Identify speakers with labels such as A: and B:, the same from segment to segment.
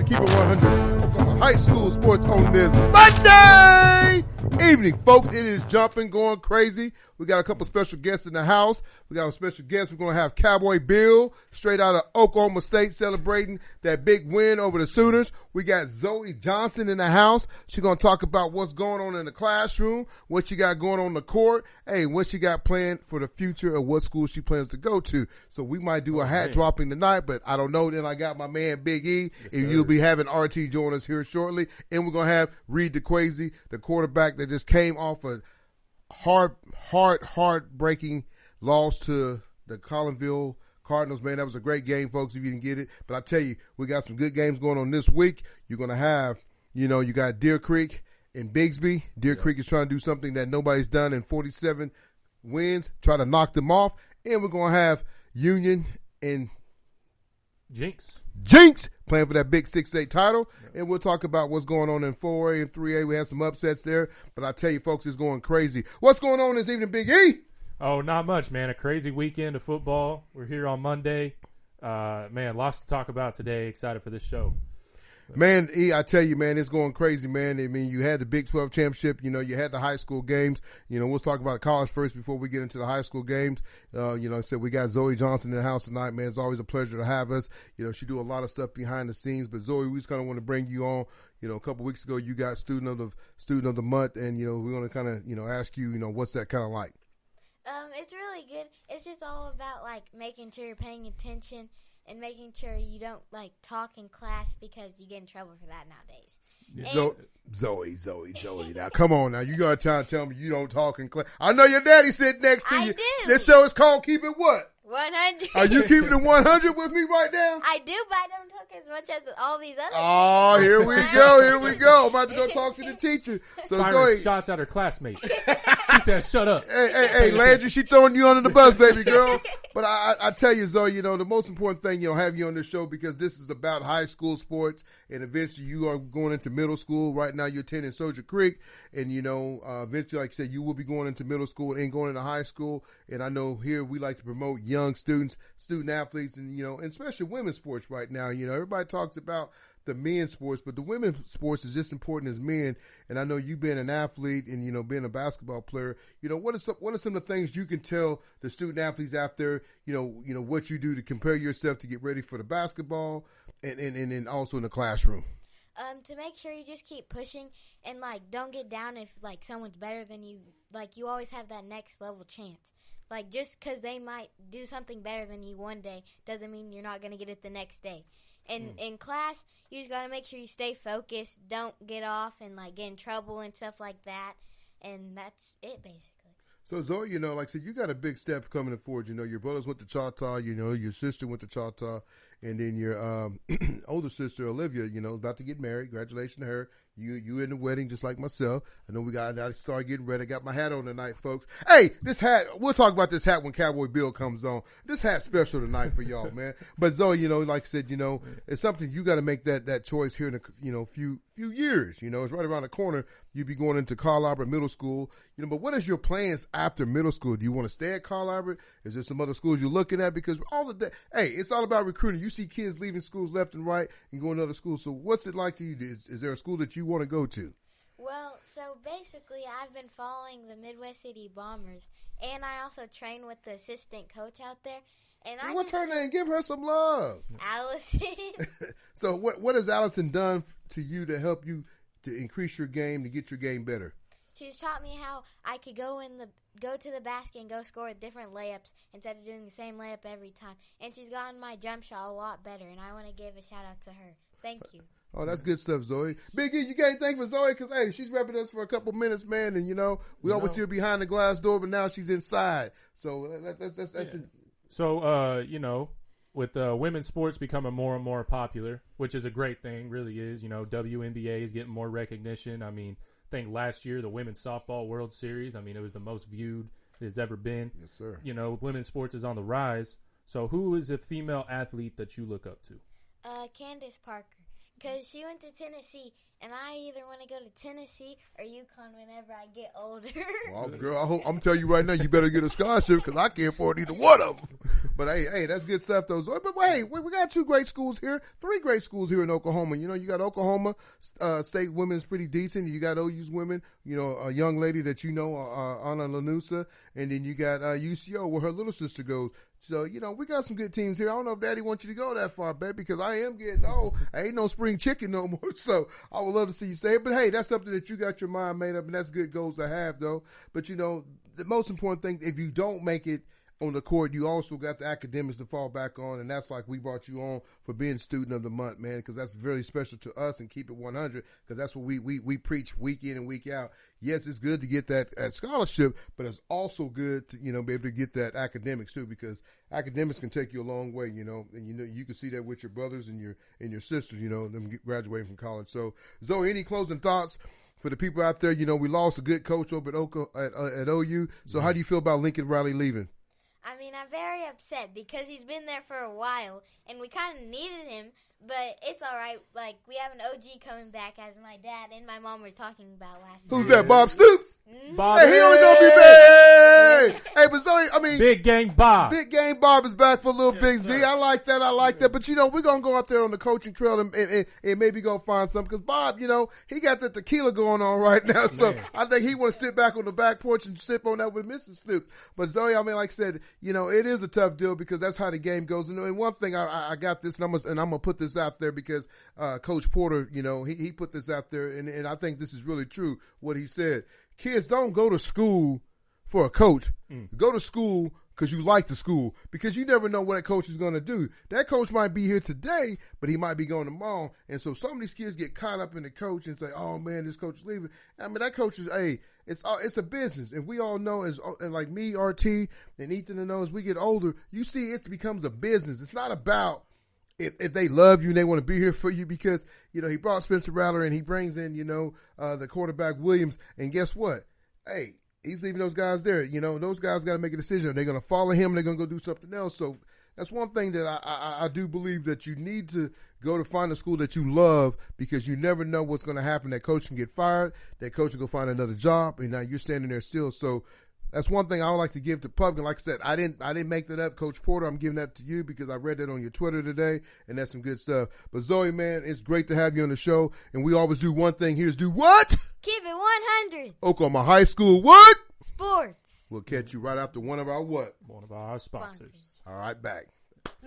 A: Keep it 100. Oklahoma High School Sports on this Monday evening, folks. It is jumping, going crazy. We got a couple special guests in the house. We got a special guest. We're going to have Cowboy Bill, straight out of Oklahoma State, celebrating that big win over the Sooners. We got Zoe Johnson in the house. She's going to talk about what's going on in the classroom, what she got going on the court, what she got planned for the future of what school she plans to go to. So we might do a hat dropping tonight, but I don't know. Then I got my man Big E, and you'll be having RT join us here shortly. And we're going to have Reed Dequasie, the quarterback that just came off a heartbreaking loss to the Collinville Cardinals. Man, that was a great game, folks, if you didn't get it. But I tell you, we got some good games going on this week. You're going to have, you got Deer Creek and Bigsby. Deer Creek is trying to do something that nobody's done in 47 wins, try to knock them off. And we're going to have Union and
B: Jinx
A: playing for that big 6A title. And we'll talk about what's going on in 4A and 3A. We have some upsets there. But I tell you, folks, it's going crazy. What's going on this evening, Big E?
B: Oh, not much, man. A crazy weekend of football. We're here on Monday. Man, lots to talk about today. Excited for this show.
A: Man, E, I tell you, man, it's going crazy, man. I mean, you had the Big 12 championship. You had the high school games. We'll talk about college first before we get into the high school games. I said we got Zoe Johnson in the house tonight, man. It's always a pleasure to have us. She do a lot of stuff behind the scenes. But Zoe, we just kind of want to bring you on. A couple weeks ago, you got student of the month, and we want to kind of ask you, what's that kind of like?
C: It's really good. It's just all about making sure you're paying attention and making sure you don't talk in class because you get in trouble for that nowadays. Zoe.
A: Now, come on now. You got to tell me you don't talk in class. I know your daddy sitting next to you.
C: I do.
A: This show is called Keep It What?
C: 100.
A: Are you keeping it 100 with me right now?
C: I do, but I don't talk as much as all these others.
A: Oh, here we go. I'm about to go talk to the teacher. So
B: Zoe shots at her classmates. She said, "Shut up."
A: Hey, Landry, she throwing you under the bus, baby girl. But I tell you, Zoe, the most important thing, have you on this show because this is about high school sports, and eventually you are going into middle school. Right now, you're attending Soldier Creek, and eventually, like I said, you will be going into middle school and going into high school. And I know here we like to promote young students, student athletes, and and especially women's sports right now. Everybody talks about the men's sports, but the women's sports is just important as men. And I know you being an athlete and being a basketball player, what are some of the things you can tell the student athletes out there, what you do to compare yourself to get ready for the basketball and also in the classroom?
C: To make sure you just keep pushing and don't get down if someone's better than you. You always have that next level chance. Just because they might do something better than you one day doesn't mean you're not going to get it the next day. And in class, you just got to make sure you stay focused, don't get off and get in trouble and stuff like that. And that's it, basically.
A: So, Zoe, like I said, you got a big step coming forward. Your brothers went to Choctaw, your sister went to Choctaw, and then your older sister, Olivia, about to get married. Congratulations to her. You in the wedding just like myself. I know I started getting ready. I got my hat on tonight, folks. Hey, this hat, we'll talk about this hat when Cowboy Bill comes on. This hat's special tonight for y'all, man. But Zoe, like I said, it's something you got to make that choice here in a few years. It's right around the corner. You'll be going into Carl Albert Middle School. But what is your plans after middle school? Do you want to stay at Carl Albert? Is there some other schools you're looking at? Because it's all about recruiting. You see kids leaving schools left and right and going to other schools. So what's it like to you? Is there a school that you want to go to?
C: Well, so basically I've been following the Midwest City Bombers, and I also train with the assistant coach out there. And
A: what's her name? Give her some love.
C: Allison.
A: So what has Allison done to you to help you to increase your game, to get your game better?
C: She's taught me how I could go to the basket and go score different layups instead of doing the same layup every time. And she's gotten my jump shot a lot better, and I want to give a shout-out to her. Thank you.
A: Oh, that's good stuff, Zoe. Big E, you got anything for Zoe? Because, hey, she's repping us for a couple minutes, man. And, we always see her behind the glass door, but now she's inside. So that's
B: yeah. So, with women's sports becoming more and more popular, which is a great thing, really is. WNBA is getting more recognition. I mean, I think last year the Women's Softball World Series, it was the most viewed it has ever been.
A: Yes, sir.
B: Women's sports is on the rise. So who is a female athlete that you look up to?
C: Candace Parker. Because she went to Tennessee, and I either want to go to Tennessee or UConn whenever I get older.
A: Well, girl, I'm telling you right now, you better get a scholarship because I can't afford either one of them. But hey, that's good stuff though. But hey, we got 2 great schools here, 3 great schools here in Oklahoma. You know, you got Oklahoma State women is pretty decent. You got OU's women. You know, a young lady that you know, Anna Lanusa, and then you got UCO where her little sister goes. So, you know, we got some good teams here. I don't know if Daddy wants you to go that far, babe, because I am getting old. I ain't no spring chicken no more. So I would love to see you say it. But, hey, that's something that you got your mind made up, and that's good goals to have, though. But, you know, the most important thing, if you don't make it on the court, you also got the academics to fall back on, and that's like we brought you on for being student of the month, man, because that's very special to us, and keep it 100, because that's what we preach week in and week out. Yes, it's good to get that scholarship, but it's also good to, you know, be able to get that academics too, because academics can take you a long way, you know, and you know you can see that with your brothers and your sisters, you know, them graduating from college. So, Zoe, any closing thoughts for the people out there? You know, we lost a good coach over at OU. So, how do you feel about Lincoln Riley leaving?
C: I mean, I'm very upset because he's been there for a while, and we kind of needed him, but it's all right. Like, we have an OG coming back, as my dad and my mom were talking about last night.
A: Who's that, Bob Stoops?
B: Bob,
A: hey, he only gonna be back. Hey, but Zoe, I mean,
B: Big Game Bob.
A: Big Game Bob is back for a little Big Z.
B: sir.
A: I like that. But, you know, we're going to go out there on the coaching trail and maybe go find something. Because Bob, you know, he got the tequila going on right now. So I think he want to sit back on the back porch and sip on that with Mrs. Snoop. But, Zoe, I mean, like I said, you know, it is a tough deal because that's how the game goes. And one thing, I got this, and I'm going to put this out there because Coach Porter, you know, he put this out there. And I think this is really true, what he said. Kids, don't go to school for a coach. Go to school because you like the school, because you never know what that coach is going to do. That coach might be here today, but he might be going tomorrow. And so some of these kids get caught up in the coach and say, oh, man, this coach is leaving. I mean, that coach is, it's a business. And we all know, and like me, RT, and Ethan and those, we get older, you see it becomes a business. It's not about if they love you and they want to be here for you, because, you know, he brought Spencer Rattler and he brings in, you know, the quarterback Williams. And guess what? Hey, he's leaving those guys there. You know, those guys got to make a decision. Are they going to follow him? They're going to go do something else. So that's one thing that I do believe, that you need to go to find a school that you love, because you never know what's going to happen. That coach can get fired. That coach can go find another job, and now you're standing there still. So that's one thing I would like to give to public. Like I said, I didn't make that up, Coach Porter. I'm giving that to you because I read that on your Twitter today, and that's some good stuff. But Zoe, man, it's great to have you on the show, and we always do one thing here, is do what?
C: Keep it 100.
A: Oklahoma High School what?
C: Sports.
A: We'll catch you right after one of our what?
B: One of our sponsors.
A: All right, back.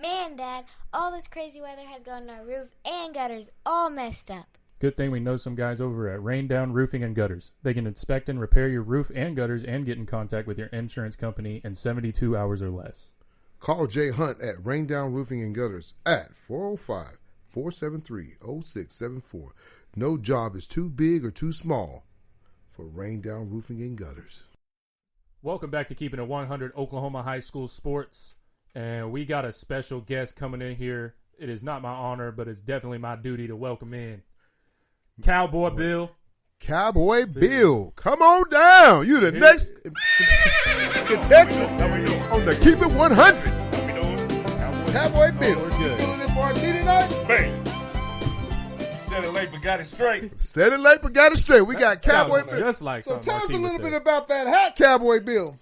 C: Man, Dad, all this crazy weather has gotten our roof and gutters all messed up.
B: Good thing we know some guys over at Rain Down Roofing and Gutters. They can inspect and repair your roof and gutters and get in contact with your insurance company in 72 hours or less.
A: Call Jay Hunt at Rain Down Roofing and Gutters at 405-473-0674. No job is too big or too small for Rain Down Roofing and Gutters.
B: Welcome back to Keeping It 100 Oklahoma High School Sports. And we got a special guest coming in here. It is not my honor, but it's definitely my duty to welcome in Cowboy Bill.
A: Cowboy Bill, come on down. You the next contestant on the Keep It 100.
D: How we doing?
A: Cowboy Bill.
B: we're good.
A: You doing it for our tea tonight?
D: Man, you said it late but got it straight.
A: Said it late but got it straight. We got Cowboy
B: Sounds
A: Bill.
B: just like
A: So
B: something
A: tell us a
B: Marquis would
A: little
B: say.
A: bit about that hat, Cowboy Bill.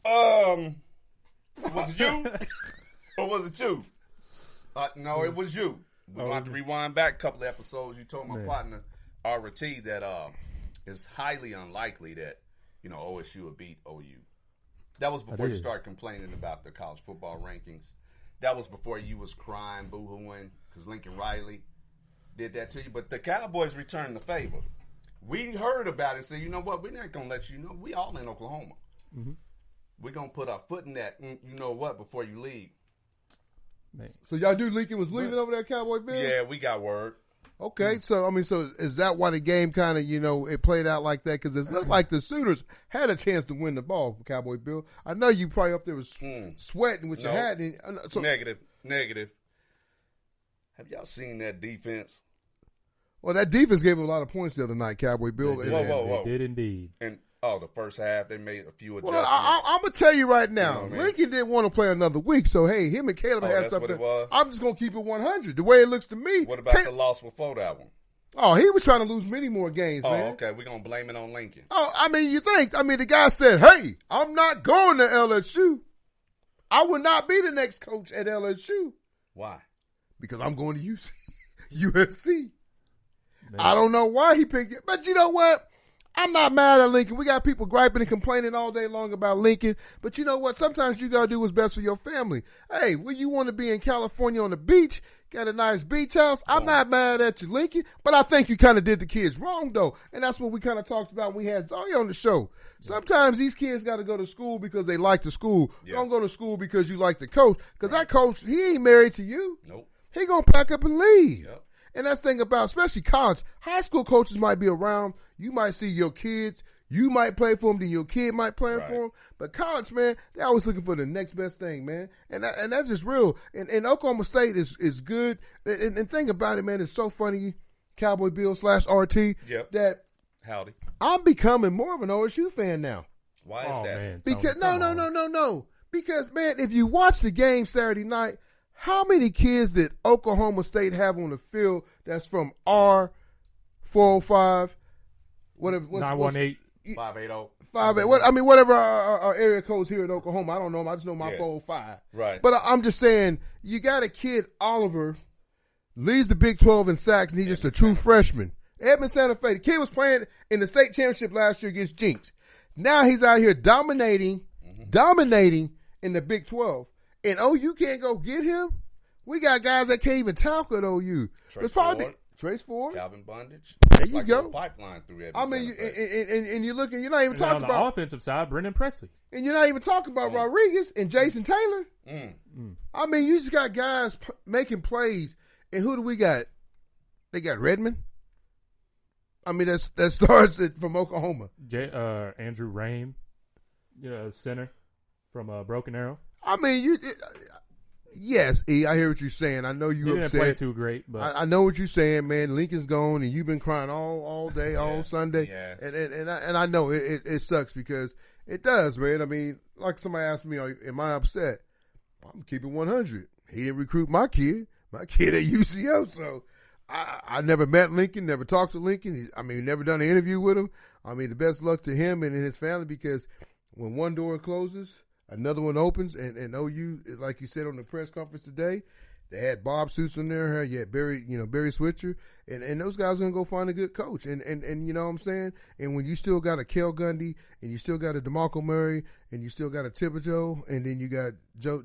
D: Was it you? Or was it you? No, it was you. We're going to have to rewind back a couple of episodes. You told my partner, RT, that it's highly unlikely that, you know, OSU would beat OU. That was before you started complaining about the college football rankings. That was before you was crying, boo-hooing, because Lincoln Riley did that to you. But the Cowboys returned the favor. We heard about it and said, you know what, we're not going to let you know. We all in Oklahoma. Mm-hmm. We're going to put our foot in that, you know what, before you leave.
B: Man.
A: So y'all knew Lincoln was leaving over there, Cowboy Bill?
D: Yeah, we got word.
A: Okay, so is that why the game kind of, you know, it played out like that? Because it looked like the Sooners had a chance to win the ball, Cowboy Bill. I know you probably up there was sweating with your hat. So,
D: Negative. Have y'all seen that defense?
A: well, that defense gave him a lot of points the other night, Cowboy Bill.
D: Whoa.
B: They did indeed.
D: And the first half they made a few adjustments.
A: Well, I'm gonna tell you right now,
D: You know what I mean?
A: Lincoln didn't want to play another week, so hey, him and Caleb had
D: that's
A: something.
D: what it was?
A: I'm just gonna keep it 100. The way it looks to me.
D: What about the loss before that one?
A: Oh, he was trying to lose many more games,
D: Oh,
A: man.
D: okay. We're going to blame it on Lincoln.
A: Oh, I mean, the guy said, hey, I'm not going to LSU. I would not be the next coach at LSU.
D: Why?
A: Because I'm going to USC. I don't know why he picked it. But you know what? I'm not mad at Lincoln. We got people griping and complaining all day long about Lincoln. But you know what? Sometimes you got to do what's best for your family. Hey, when you want to be in California on the beach, got a nice beach house, I'm not mad at you, Lincoln. But I think you kind of did the kids wrong, though. And that's what we kind of talked about when we had Zoe on the show. Sometimes these kids got to go to school because they like the school. Don't go to school because you like the coach. Because that coach, he ain't married to you.
D: Nope.
A: He going to pack up and leave.
D: Yep.
A: And that's the thing about, especially college, high school coaches might be around. You might see your kids. You might play for them, then your kid might play for them. But college, man, they're always looking for the next best thing, man. And that's just real. And Oklahoma State is good. And think about it, man, it's so funny, Cowboy Bill /RT, that
D: Howdy.
A: I'm becoming more of an OSU fan now.
D: Why is that?
B: Man,
A: because no. Because, man, if you watch the game Saturday night, how many kids did Oklahoma State have on the field that's from R405? Whatever.
B: 918.
D: 580.
A: 58. Whatever our area codes here in Oklahoma. I don't know them. I just know my 405.
D: Right.
A: But I'm just saying, you got a kid, Oliver, leads the Big 12 in sacks, and he's just a true freshman. Edmond Santa Fe. The kid was playing in the state championship last year against Jinx. Now he's out here dominating in the Big 12. And OU can't go get him? We got guys that can't even tackle at OU. Trace Ford.
D: Calvin Bondage.
A: There you go.
D: Pipeline through every
A: and you're looking, you're not even talking
B: on the
A: about
B: offensive side, Brendan Presley.
A: And you're not even talking about Rodriguez and Jason Taylor. You just got guys making plays. And who do we got? They got Redmond. That starts from Oklahoma.
B: Andrew Rain, center from Broken Arrow.
A: Yes, E, I hear what you're saying. I know you upset.
B: Didn't play too great, but
A: I know what you're saying, man. Lincoln's gone, and you've been crying all day, all Sunday.
D: Yeah.
A: And I know it sucks because it does, man. Like somebody asked me, am I upset? I'm keeping 100. He didn't recruit my kid at UCO, so I never met Lincoln, never talked to Lincoln. Never done an interview with him. The best luck to him and his family because when one door closes, another one opens, and OU, like you said on the press conference today, they had Bob Suits in there. You had Barry Switzer, and those guys are gonna go find a good coach. And you know what I'm saying. And when you still got a Kel Gundy, and you still got a DeMarco Murray, and you still got a Thibodeau, and then you got Joe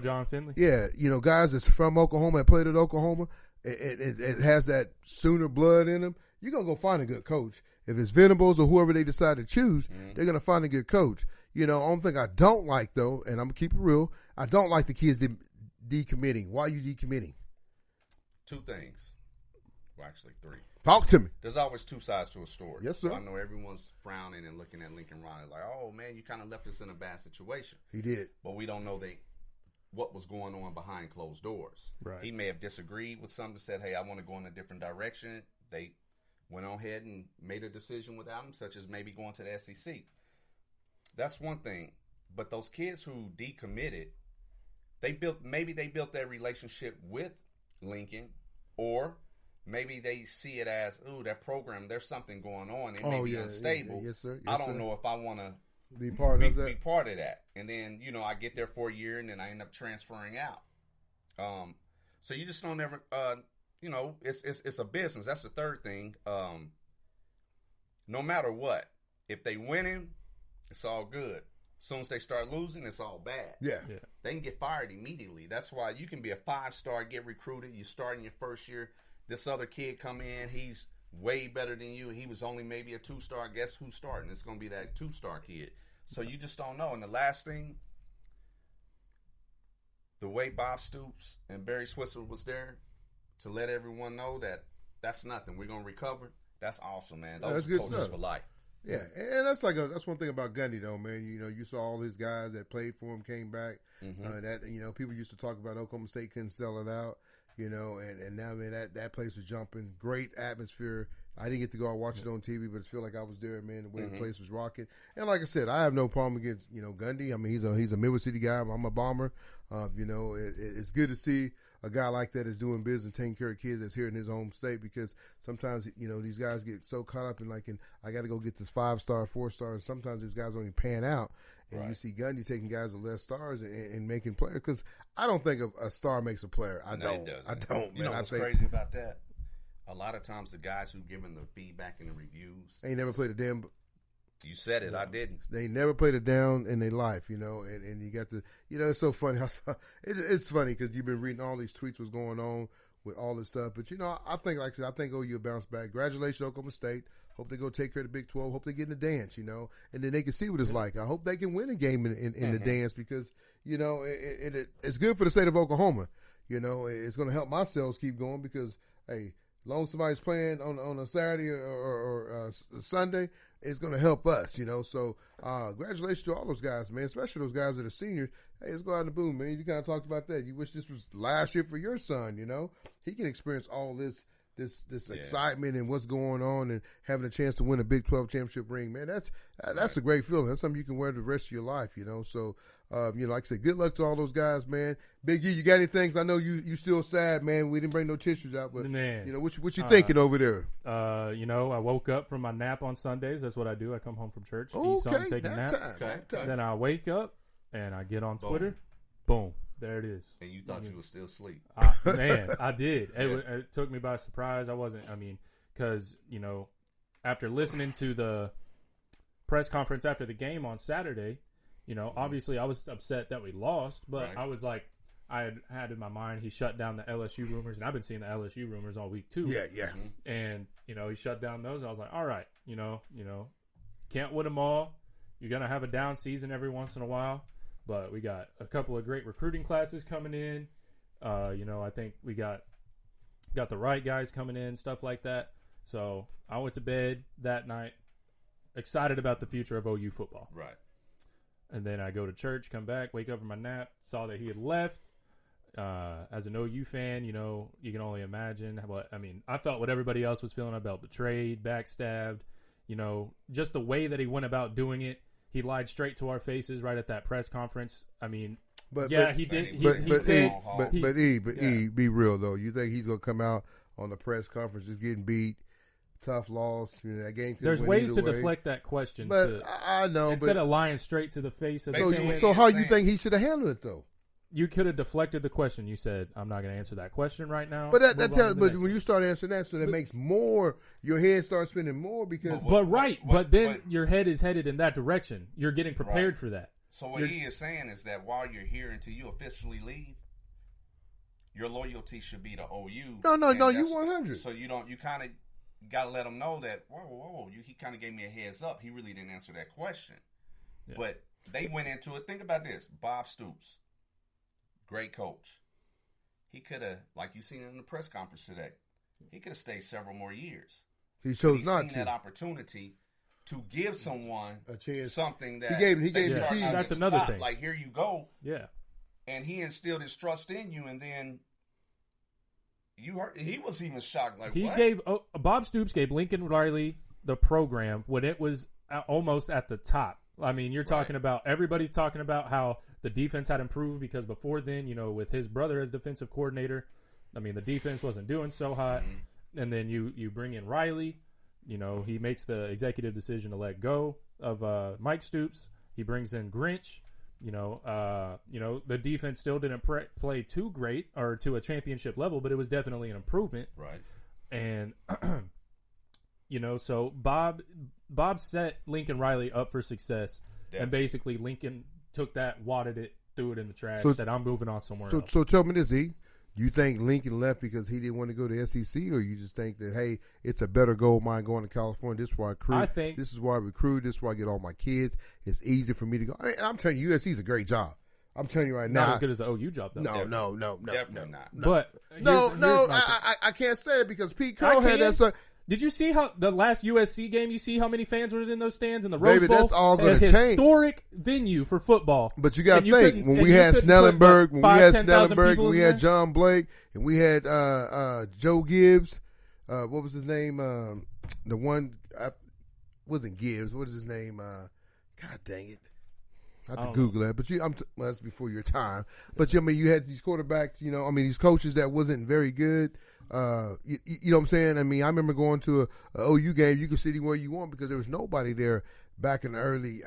B: John Finley.
A: Yeah, guys that's from Oklahoma that played at Oklahoma. It has that Sooner blood in them. You're gonna go find a good coach. If it's Venables or whoever they decide to choose, they're gonna find a good coach. Only thing I don't like, though, and I'm going to keep it real, I don't like the kids decommitting. Why are you decommitting?
D: Two things. Well, actually, three.
A: Talk to me.
D: There's always two sides to a story.
A: Yes, sir.
D: So I know everyone's frowning and looking at Lincoln Riley like, oh, man, you kind of left us in a bad situation.
A: He did.
D: But we don't know what was going on behind closed doors.
B: Right.
D: He may have disagreed with something, said, hey, I want to go in a different direction. They went on ahead and made a decision without him, such as maybe going to the SEC. That's one thing. But those kids who decommitted, they built their relationship with Lincoln, or maybe they see it as, ooh, that program, there's something going on. It may be unstable.
A: Yes, sir.
D: I don't know if I want to
A: be part of
D: that. And then, I get there for a year and then I end up transferring out. So you just don't ever, it's a business. That's the third thing. No matter what, if they winning, it's all good. As soon as they start losing, it's all bad.
A: Yeah.
D: They can get fired immediately. That's why you can be a 5-star, get recruited. You start in your first year. This other kid come in. He's way better than you. He was only maybe a 2-star. Guess who's starting? It's going to be that 2-star kid. So you just don't know. And the last thing, the way Bob Stoops and Barry Switzer was there to let everyone know that that's nothing. We're going to recover. That's awesome, man. Those are coaches for life.
A: Yeah, and that's one thing about Gundy, though, man. You saw all these guys that played for him came back. People used to talk about Oklahoma State couldn't sell it out, and now, man, that place was jumping. Great atmosphere. I didn't get to go out watch it on TV, but I feel like I was there, man. The way the place was rocking, and like I said, I have no problem against Gundy. He's a Midwest City guy. I'm a Bomber. It's good to see a guy like that is doing business, taking care of kids that's here in his home state, because sometimes, these guys get so caught up in I got to go get this 5-star, 4-star, and sometimes these guys don't even pan out. And you see Gundy taking guys with less stars and making players. Because I don't think a star makes a player. I don't, man.
D: You know what's crazy about that? A lot of times the guys who give them the feedback and the reviews.
A: They never played a damn.
D: You said it. I didn't.
A: They never played it down in their life, you know. And you got to, you know, it's so funny. It's funny because you've been reading all these tweets what's going on with all this stuff. But, you know, I think, like I said, I think OU will bounce back. Congratulations, Oklahoma State. Hope they go take care of the Big 12. Hope they get in the dance, you know, and then they can see what it's like. I hope they can win a game in the dance because, you know, it's good for the state of Oklahoma. You know, it's going to help my sales keep going because, hey, as long as somebody's playing on a Saturday or Sunday, it's going to help us, you know. So, congratulations to all those guys, man, especially those guys that are seniors. Hey, let's go out in the boom, man. You kind of talked about that. You wish this was last year for your son, you know. He can experience all this excitement and what's going on and having a chance to win a Big 12 championship ring, man. That's a great feeling. That's something you can wear the rest of your life, you know. So, you know, like I said, good luck to all those guys, man. Big E, you got any things? I know you still sad, man. We didn't bring no tissues out, but man, you know, what you thinking over there?
B: You know, I woke up from my nap on Sundays. That's what I do. I come home from church, eat something, take a nap. Then I wake up and I get on Twitter. Boom. There it is.
D: And you thought you were still asleep.
B: Man, I did. It took me by surprise. I wasn't, because, you know, after listening to the press conference after the game on Saturday, you know, obviously I was upset that we lost, but I was like, I had in my mind he shut down the LSU rumors, and I've been seeing the LSU rumors all week too.
A: Yeah.
B: And, you know, he shut down those. And I was like, all right, you know, can't win them all. You're going to have a down season every once in a while. But we got a couple of great recruiting classes coming in. You know, I think we got the right guys coming in, stuff like that. So I went to bed that night excited about the future of OU football.
D: Right.
B: And then I go to church, come back, wake up from my nap, saw that he had left. As an OU fan, you know, you can only imagine I felt what everybody else was feeling. I felt betrayed, backstabbed, you know, just the way that he went about doing it. He lied straight to our faces right at that press conference. I mean, he did.
A: Be real though. You think he's gonna come out on the press conference just getting beat, tough loss? You know, that game.
B: There's ways to deflect that question.
A: But I know,
B: instead of lying straight to the face of
A: so how you think he should have handled it though?
B: You could have deflected the question. You said, "I'm not going to answer that question right now."
A: But but when you start answering that, so that makes more. Your head starts spinning more because.
B: But then your head is headed in that direction. You're getting prepared for that.
D: So what he is saying is that while you're here until you officially leave, your loyalty should be to OU.
A: No, you 100.
D: So you kind of got to let him know that. Whoa! He kind of gave me a heads up. He really didn't answer that question. Yeah. But they went into it. Think about this: Bob Stoops. Great coach. He could have, like you seen in the press conference today, he could have stayed several more years.
A: He chose not to.
D: He's seen that opportunity to give someone
A: a chance,
D: something that
A: he gave the key.
B: That's another thing.
D: Like, here you go.
B: Yeah.
D: And he instilled his trust in you, and then you heard he was even shocked. Like,
B: Bob Stoops gave Lincoln Riley the program when it was almost at the top. I mean, you're talking about, everybody's talking about how the defense had improved because before then, you know, with his brother as defensive coordinator, I mean, the defense wasn't doing so hot. Mm-hmm. And then you bring in Riley, you know, he makes the executive decision to let go of Mike Stoops. He brings in Grinch. You know, the defense still didn't play too great or to a championship level, but it was definitely an improvement.
D: Right.
B: And you know, so Bob set Lincoln Riley up for success, and basically Lincoln took that, wadded it, threw it in the trash, said, "I'm moving on somewhere else."
A: So tell me this, E. You think Lincoln left because he didn't want to go to SEC, or you just think that, hey, it's a better gold mine going to California? This is why I recruit. This is why I recruit. This is why I get all my kids. It's easier for me to go. I'm telling you, USC's a great job. I'm telling you right now.
B: Not as good as the OU job, though.
A: No.
D: Definitely not.
B: But
A: I can't say it because Pete Carroll had that.
B: Did you see how the last USC game? You see how many fans were in those stands in the Rose Bowl?
A: Baby, that's all going to change.
B: Historic venue for football.
A: But you got to think when we had Snellenberg, when we had John Blake, and we had Joe Gibbs. What was his name? The one wasn't Gibbs. What is his name? God dang it! I have to Google that. But that's before your time. But I mean, you had these quarterbacks. You know, I mean, these coaches that wasn't very good. You know what I'm saying? I mean, I remember going to a OU game. You could sit anywhere you want because there was nobody there back in the early,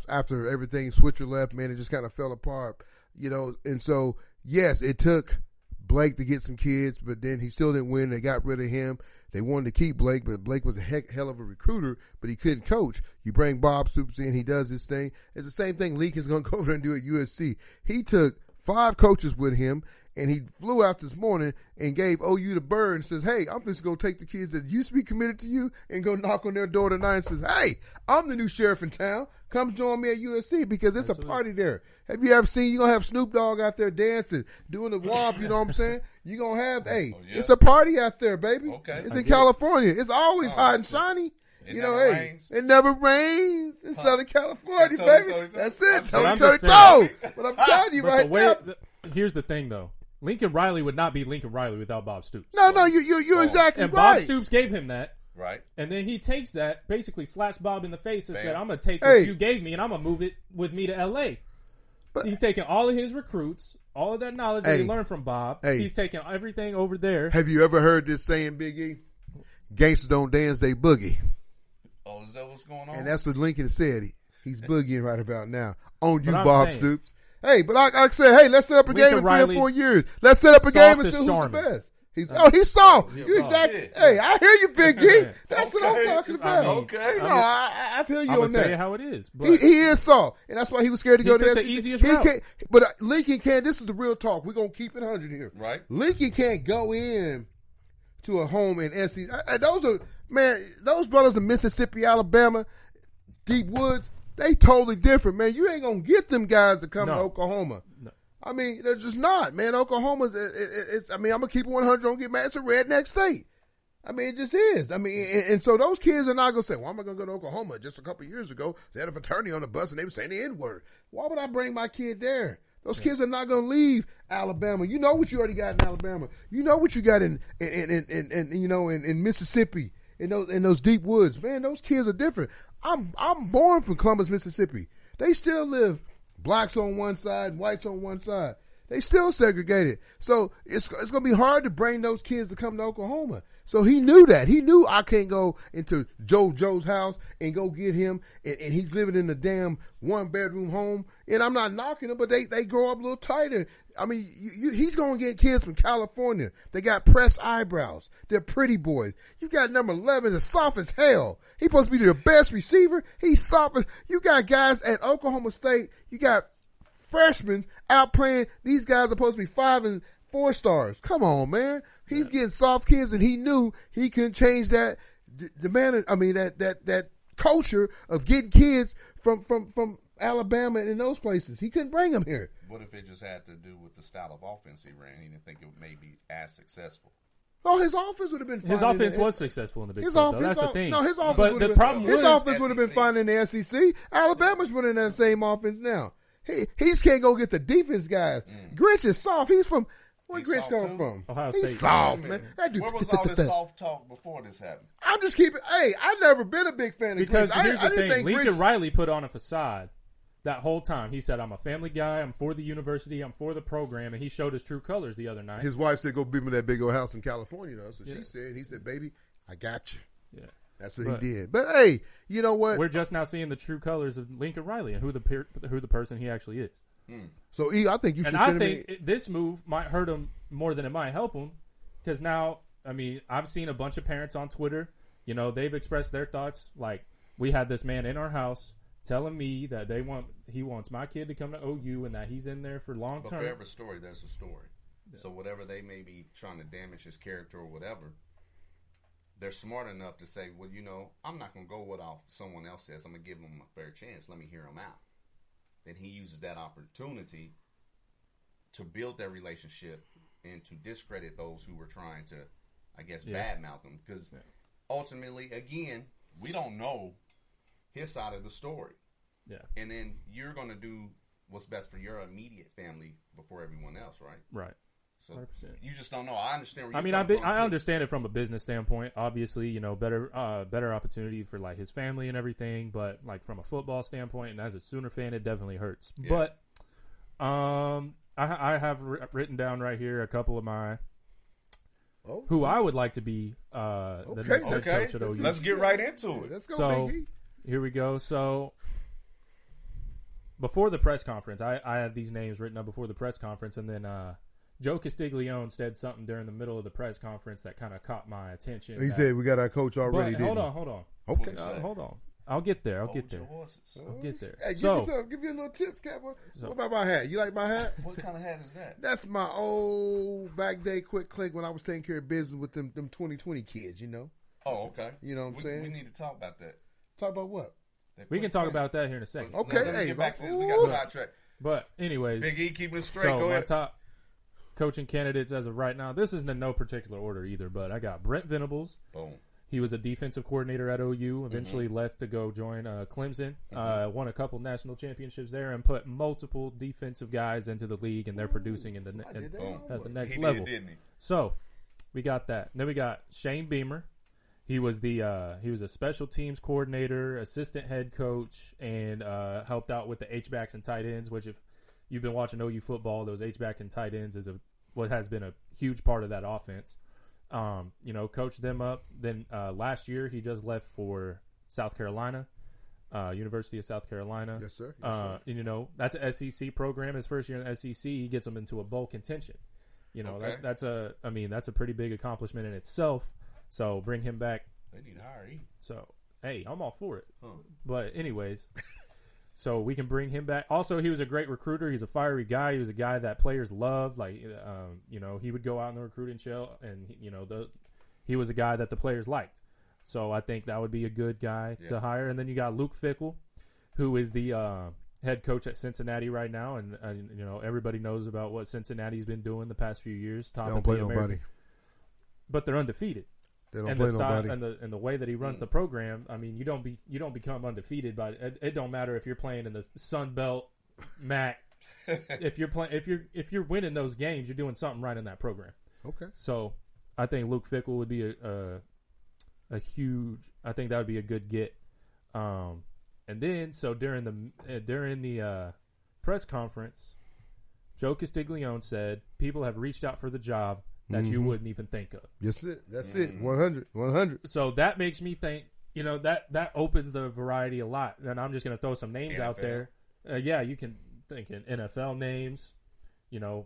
A: after everything Switcher left, man, it just kind of fell apart, and so, yes, it took Blake to get some kids, but then he still didn't win. They got rid of him. They wanted to keep Blake, but Blake was a hell of a recruiter, but he couldn't coach. You bring Bob Stoops in, he does his thing. It's the same thing Lincoln's going to go over and do at USC. He took 5 coaches with him, and he flew out this morning and gave OU the bird and says, hey, I'm just going to take the kids that used to be committed to you and go knock on their door tonight and says, hey, I'm the new sheriff in town. Come join me at USC because it's a party there. Have you ever seen, you're going to have Snoop Dogg out there dancing, doing the womp, you know what I'm saying? You're going to have, it's a party out there, baby.
D: Okay.
A: It's in California. It's always hot and shiny. It never rains in Southern California, baby. That's it. Toe. But I'm telling you right now.
B: Here's the thing, though. Lincoln Riley would not be Lincoln Riley without Bob Stoops.
A: No, you're exactly
B: and
A: right.
B: Bob Stoops gave him that.
D: Right.
B: And then he takes that, basically slaps Bob in the face and said, I'm going to take what you gave me and I'm going to move it with me to L.A. But he's taking all of his recruits, all of that knowledge that he learned from Bob. He's taking everything over there.
A: Have you ever heard this saying, Big E? Gangsters don't dance, they boogie.
D: Oh, is that what's going on?
A: And that's what Lincoln said. He's boogieing right about now. On you, Bob Stoops. Hey, but like I said, hey, let's set up a game in 3 or 4 years. Let's set up a game and see who's the best. He's soft. You exactly. Hey, I hear you, Big G. That's what I'm talking about.
D: Okay.
A: No, I feel you on that.
B: Say how it is. But
A: he is soft, and that's why he was scared to go to
B: the
A: SEC.
B: easiest route.
A: But Lincoln can't. This is the real talk. We're gonna keep it 100 here.
D: Right.
A: Lincoln can't go in to a home in SEC. Those brothers in Mississippi, Alabama, Deep Woods. They totally different, man. You ain't gonna get them guys to come to Oklahoma. No. I mean, they're just not, man. Oklahoma's, I'm gonna keep it 100. Don't get mad. It's a redneck state. I mean, it just is. I mean, and so those kids are not gonna say, "Well, I'm not gonna go to Oklahoma." Just a couple of years ago, they had a fraternity on the bus and they were saying the N-word. Why would I bring my kid there? Those kids are not gonna leave Alabama. You know what you already got in Alabama. You know what you got in Mississippi. In those deep woods, man, those kids are different. I'm born from Columbus, Mississippi. They still live blacks on one side and whites on one side. They still segregated. So it's going to be hard to bring those kids to come to Oklahoma. So he knew that. He knew I can't go into Joe's house and go get him, and he's living in a damn 1-bedroom home. And I'm not knocking him, but they grow up a little tighter. I mean, he's going to get kids from California. They got pressed eyebrows. They're pretty boys. You got number 11, that's soft as hell. He's supposed to be the best receiver. He's soft as... You got guys at Oklahoma State. You got freshmen out playing. These guys are supposed to be 5 and 4 stars. Come on, man. He's getting soft kids, and he knew he couldn't change that. That culture of getting kids from Alabama and those places. He couldn't bring them here.
D: What if it just had to do with the style of offense he ran? He didn't think it may be as successful.
A: Oh, his offense would have been fine.
B: His offense was successful in the Big 12, though. That's the thing.
A: No, his offense
B: but the problem
A: his offense would have been fine in the SEC. Alabama's running that same offense now. He can't go get the defense guys. Grinch is soft. He's from... Where Grinch come from?
B: Ohio State.
A: He's soft, man.
D: Where was all this soft talk before this happened?
A: I'm just keeping... Hey, I've never been a big fan of Grinch.
B: Because here's the thing. Lincoln
A: Grinch...
B: Riley put on a facade that whole time. He said, I'm a family guy. I'm for the university. I'm for the program. And he showed his true colors the other night.
A: His wife said, go beat me that big old house in California, though. So she said, he said, baby, I got you. Yeah. That's what he did. But, hey, you know what?
B: We're just now seeing the true colors of Lincoln Riley and who the person he actually is.
A: So, E, I think you should
B: send him. And I think this move might hurt him more than it might help him. Because now, I mean, I've seen a bunch of parents on Twitter. You know, they've expressed their thoughts. Like, we had this man in our house telling me that he wants my kid to come to OU and that he's in there for long term.
D: But for every story, there's a story. Yeah. So whatever they may be trying to damage his character or whatever, they're smart enough to say, well, you know, I'm not going to go what someone else says. I'm going to give him a fair chance. Let me hear him out. Then he uses that opportunity to build their relationship and to discredit those who were trying to, I guess, badmouth him. Because ultimately, again, we don't know his side of the story. Yeah. And then you're going to do what's best for your immediate family before everyone else, right?
B: Right.
D: So 100%. You just don't know. I understand where
B: you're coming from. I understand it from a business standpoint. Obviously, you know, better opportunity for like his family and everything. But like from a football standpoint, and as a Sooner fan, it definitely hurts. Yeah. But I have written down right here a couple of my who I would like to be the next head coach at OU.
D: Let's get right into it.
A: Let's go, Biggie.
B: here we go. So before the press conference, I had these names written up before the press conference, and then Joe Castiglione said something during the middle of the press conference that kind of caught my attention.
A: He said we got our coach already.
B: But hold on.
A: Okay,
B: hold on. I'll get there. I'll get there.
A: Hey, give me a little tips, Cowboy. What about my hat? You like my hat?
D: What kind of hat is that?
A: That's my old back day quick click when I was taking care of business with them 2020 kids, you know.
D: Oh, okay.
A: You know what I'm saying?
D: We need to talk about that.
A: Talk about what?
B: We can talk about that here in a second.
A: Okay,
D: let me get back to this. We got sidetracked.
B: But anyways,
D: Big E, keep it straight.
B: so
D: Go
B: my
D: ahead.
B: top coaching candidates as of right now, this isn't in no particular order either, but I got Brent Venables.
D: Boom.
B: He was a defensive coordinator at OU, eventually left to go join Clemson, won a couple national championships there, and put multiple defensive guys into the league, and they're producing at the next level.
D: Didn't he?
B: So we got that. And then we got Shane Beamer. He was a special teams coordinator, assistant head coach, and helped out with the H-backs and tight ends, which if you've been watching OU football, those H-back and tight ends is what has been a huge part of that offense. Coached them up. Then last year he just left for South Carolina, University of South Carolina.
A: Yes, sir.
B: That's an SEC program. His first year in the SEC, he gets them into a bowl contention.
D: Okay.
B: That's a pretty big accomplishment in itself. So bring him back.
D: They need to hire him.
B: So hey, I'm all for it.
D: Huh.
B: But anyways, so we can bring him back. Also, he was a great recruiter. He's a fiery guy. He was a guy that players loved. Like, he would go out in the recruiting shell, and he was a guy that the players liked. So I think that would be a good guy to hire. And then you got Luke Fickell, who is the head coach at Cincinnati right now, and everybody knows about what Cincinnati's been doing the past few years.
A: They don't play nobody,
B: but they're undefeated.
A: They don't play nobody.
B: And the way that he runs the program, I mean, you don't become undefeated, but it don't matter if you're playing in the Sun Belt, MAC. if you're winning those games, you're doing something right in that program.
A: Okay.
B: So I think Luke Fickell would be a huge. I think that would be a good get. And then during the press conference, Joe Castiglione said people have reached out for the job that you wouldn't even think of.
A: That's it. 100.
B: So that makes me think, that opens the variety a lot. And I'm just going to throw some names out there. You can think in NFL names,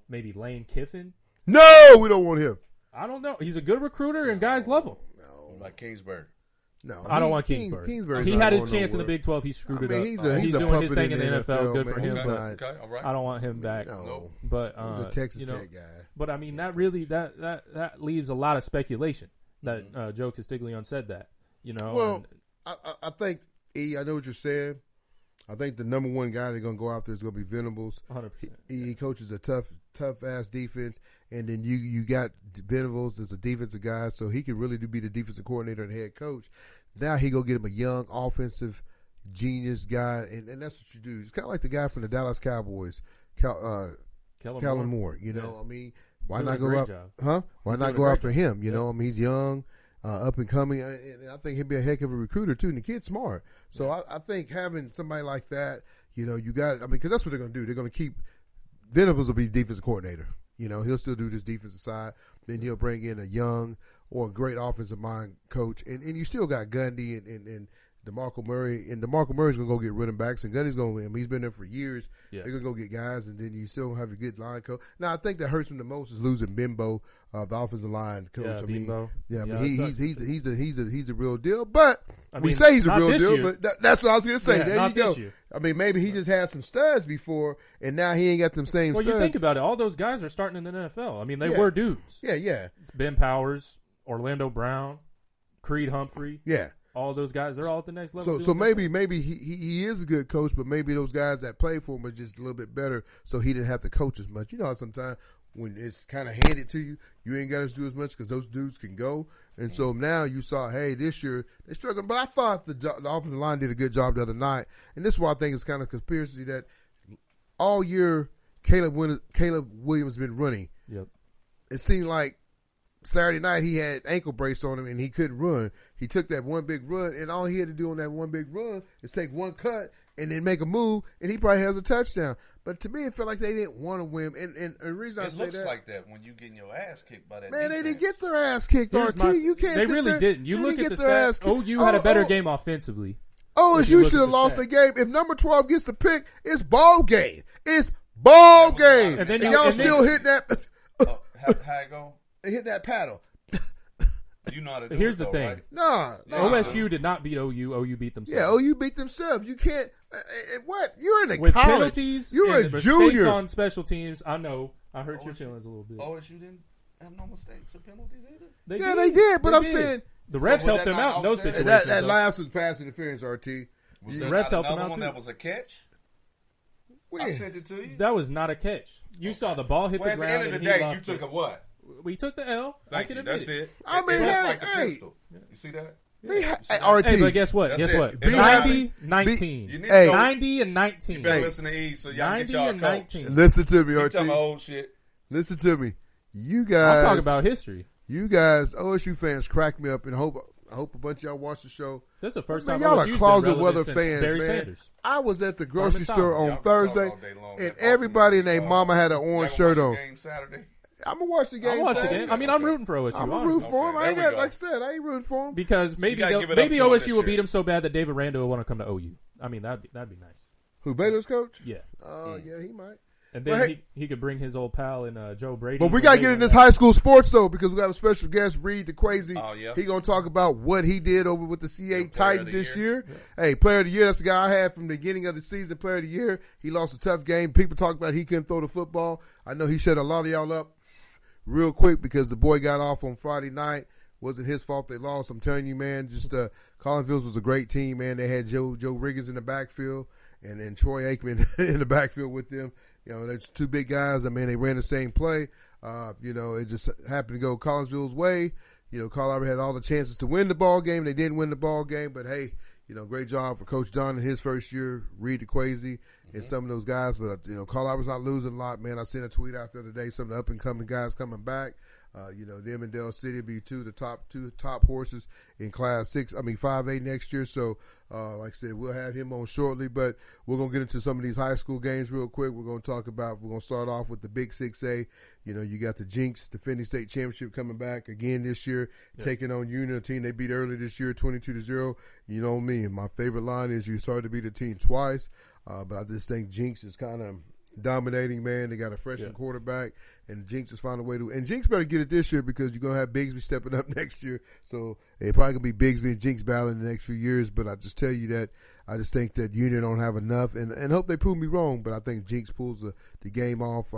B: maybe Lane Kiffin.
A: No, we don't want him.
B: I don't know. He's a good recruiter and guys love him.
D: No, like Kingsbury.
A: No,
B: I don't want Kingsbury. He had his chance in the Big 12. He screwed it up.
A: He's
B: doing his thing
A: in
B: in the NFL. Good
A: man.
B: for him.
D: Okay, all right.
B: I don't want him back.
A: No.
B: But
A: he's a Texas Tech guy.
B: But I mean, that really that leaves a lot of speculation that Joe Castiglione said that.
A: Well, I think I know what you're saying. I think the number one guy they're gonna go after is gonna be Venables.
B: 100%.
A: He coaches a tough ass defense, and then you got Venables as a defensive guy, so he can really be the defensive coordinator and head coach. Now he go get him a young offensive genius guy, and that's what you do. It's kind of like the guy from the Dallas Cowboys, Kellen Moore. I mean, why not go up? Huh? Why not go after him? I mean, he's young, up and coming, and I think he'd be a heck of a recruiter too. And the kid's smart, so I think having somebody like that, you got. I mean, because that's what they're going to do. They're going to keep Venables will be defensive coordinator. He'll still do this defensive side. Then he'll bring in a young or a great offensive mind coach, and you still got Gundy and DeMarco Murray, and DeMarco Murray's gonna go get running backs, and Gundy's gonna win. He's been there for years.
B: Yeah.
A: They're gonna go get guys, and then you still have a good line coach. Now I think that hurts him the most is losing Bimbo, the offensive line coach.
B: Yeah, Bimbo.
A: He's a real deal, but we
B: mean,
A: say he's a
B: not
A: real
B: this
A: deal.
B: year.
A: But that's what I was gonna say.
B: Yeah,
A: there
B: not
A: you go.
B: this year.
A: I mean, maybe he just had some studs before, and now he ain't got them same
B: Well,
A: studs.
B: you think about it. All those guys are starting in the NFL. I mean, they were dudes.
A: Yeah.
B: Ben Powers, Orlando Brown, Creed Humphrey.
A: Yeah.
B: All those guys, they're all at the next level.
A: So maybe he is a good coach, but maybe those guys that play for him are just a little bit better, so he didn't have to coach as much. You know how sometimes when it's kind of handed to you, you ain't got to do as much because those dudes can go. And so now you saw, hey, this year they're struggling. But I thought the offensive line did a good job the other night. And this is why I think it's kind of conspiracy that all year Caleb Williams been running.
B: Yep.
A: It seemed like Saturday night he had ankle brace on him and he couldn't run. He took that one big run, and all he had to do on that one big run is take one cut and then make a move, and he probably has a touchdown. But to me, it felt like they didn't want to win. And the reason I say that,
D: it looks like that when you getting your ass kicked by that.
A: Man,
D: defense.
A: they didn't get their ass kicked.
B: You can't.
A: They
B: really didn't. You look at the stats. OU had a better game offensively.
A: OSU should have lost the game. If number 12 gets the pick, it's ball game. It's ball game. And y'all still hit that.
D: How it go?
A: Hit that paddle.
D: You know how to do
B: Here's
D: it,
B: the
D: though,
B: thing.
D: Right?
A: Nah.
B: OSU did not beat OU. OU beat themselves.
A: Yeah, OU beat themselves. You can't. What? You're in a
B: with
A: college.
B: Penalties.
A: You're
B: and
A: a junior.
B: Mistakes on special teams. I know. I hurt your feelings a little bit.
D: OSU didn't have no mistakes or penalties either.
B: They
A: did. But I'm saying
B: the refs helped them out in those situations.
A: That last was pass interference. RT.
D: Was
B: the
D: there
B: refs helped them
D: another
B: out
D: one
B: too.
D: that was a catch?
A: When?
D: I sent it to you.
B: That was not a catch. You saw the ball hit the ground.
D: At the end of the day, you took a what?
B: We took the L.
D: Thank you. That's it.
A: I mean,
D: hey. You see that?
A: RT.
B: Hey, but guess what?
D: That's
B: guess what?
D: it.
B: 90-19.
A: Hey.
B: 90 and 19.
D: You better listen to E so y'all get y'all coach.
B: 19.
A: Listen to me,
D: You
A: RT.
D: tell my old shit.
A: Listen to me. You guys.
B: I'm talking about history.
A: You guys, OSU fans, crack me up, and I hope a bunch of y'all watch the show.
B: This is the first
A: Man,
B: time
A: y'all are
B: OSU's
A: closet
B: been relevant
A: weather
B: since
A: fans,
B: Barry
A: man.
B: Sanders.
A: I was at the grocery store
D: Y'all
A: on
D: can
A: Thursday,
D: talk all day long.
A: and
D: That
A: everybody and
D: ultimate,
A: their mama had an orange shirt on.
D: Game Saturday.
A: I'm gonna watch the game.
B: I watch the
A: Saturday.
B: game. I mean, I'm rooting for OSU.
A: I'm gonna
B: honestly.
A: root for him. I ain't
D: there we
A: got,
D: go.
A: like I said, I ain't rooting for him.
B: Because maybe
D: gotta give it up
B: maybe
D: to him
B: OSU
D: this
B: will
D: year.
B: beat him so bad that David Randall will want to come to OU. I mean, that'd be nice.
A: Who, Baylor's coach?
B: Yeah.
A: Yeah, he might.
B: And then
A: But hey-
B: he could bring his old pal in Joe Brady.
A: But we got to get in this high school sports, though, because we got a special guest, Reed Dequasie.
D: Oh, yeah.
A: He going to talk about what he did over with the C8
D: Player of
A: Titans
D: the
A: this
D: year.
A: year. Hey, player of the year, that's the guy I had from the beginning of the season, player of the year. He lost a tough game. People talk about he couldn't throw the football. I know he shut a lot of y'all up real quick because the boy got off on Friday night. Wasn't his fault they lost. I'm telling you, man, just Collinsville was a great team, man. They had Joe Riggins in the backfield and then Troy Aikman in the backfield with them. You know, there's two big guys. I mean, they ran the same play. You know, it just happened to go Collinsville's way. You know, Colorado had all the chances to win the ball game. They didn't win the ball game, but hey, you know, great job for Coach John in his first year, Reed Dequasie, and some of those guys. But, you know, Colorado's not losing a lot, man. I sent a tweet out the other day, some of the up-and-coming guys coming back. You know, them and Dell City will be two top horses in Class 5A next year. So, like I said, we'll have him on shortly. But we're going to get into some of these high school games real quick. We're going to start off with the Big 6A. You know, you got the Jinx defending state championship coming back again this year, taking on Union, a team they beat earlier this year, 22-0. You know me, my favorite line is you started to beat a team twice. But I just think Jinx is kind of dominating, man. They got a freshman quarterback, and Jinx has found a way to. And Jinx better get it this year because you're gonna have Bigsby stepping up next year. So it probably gonna be Bigsby and Jinx battling in the next few years. But I just tell you that I just think that Union don't have enough, and hope they prove me wrong. But I think Jinx pulls the game off.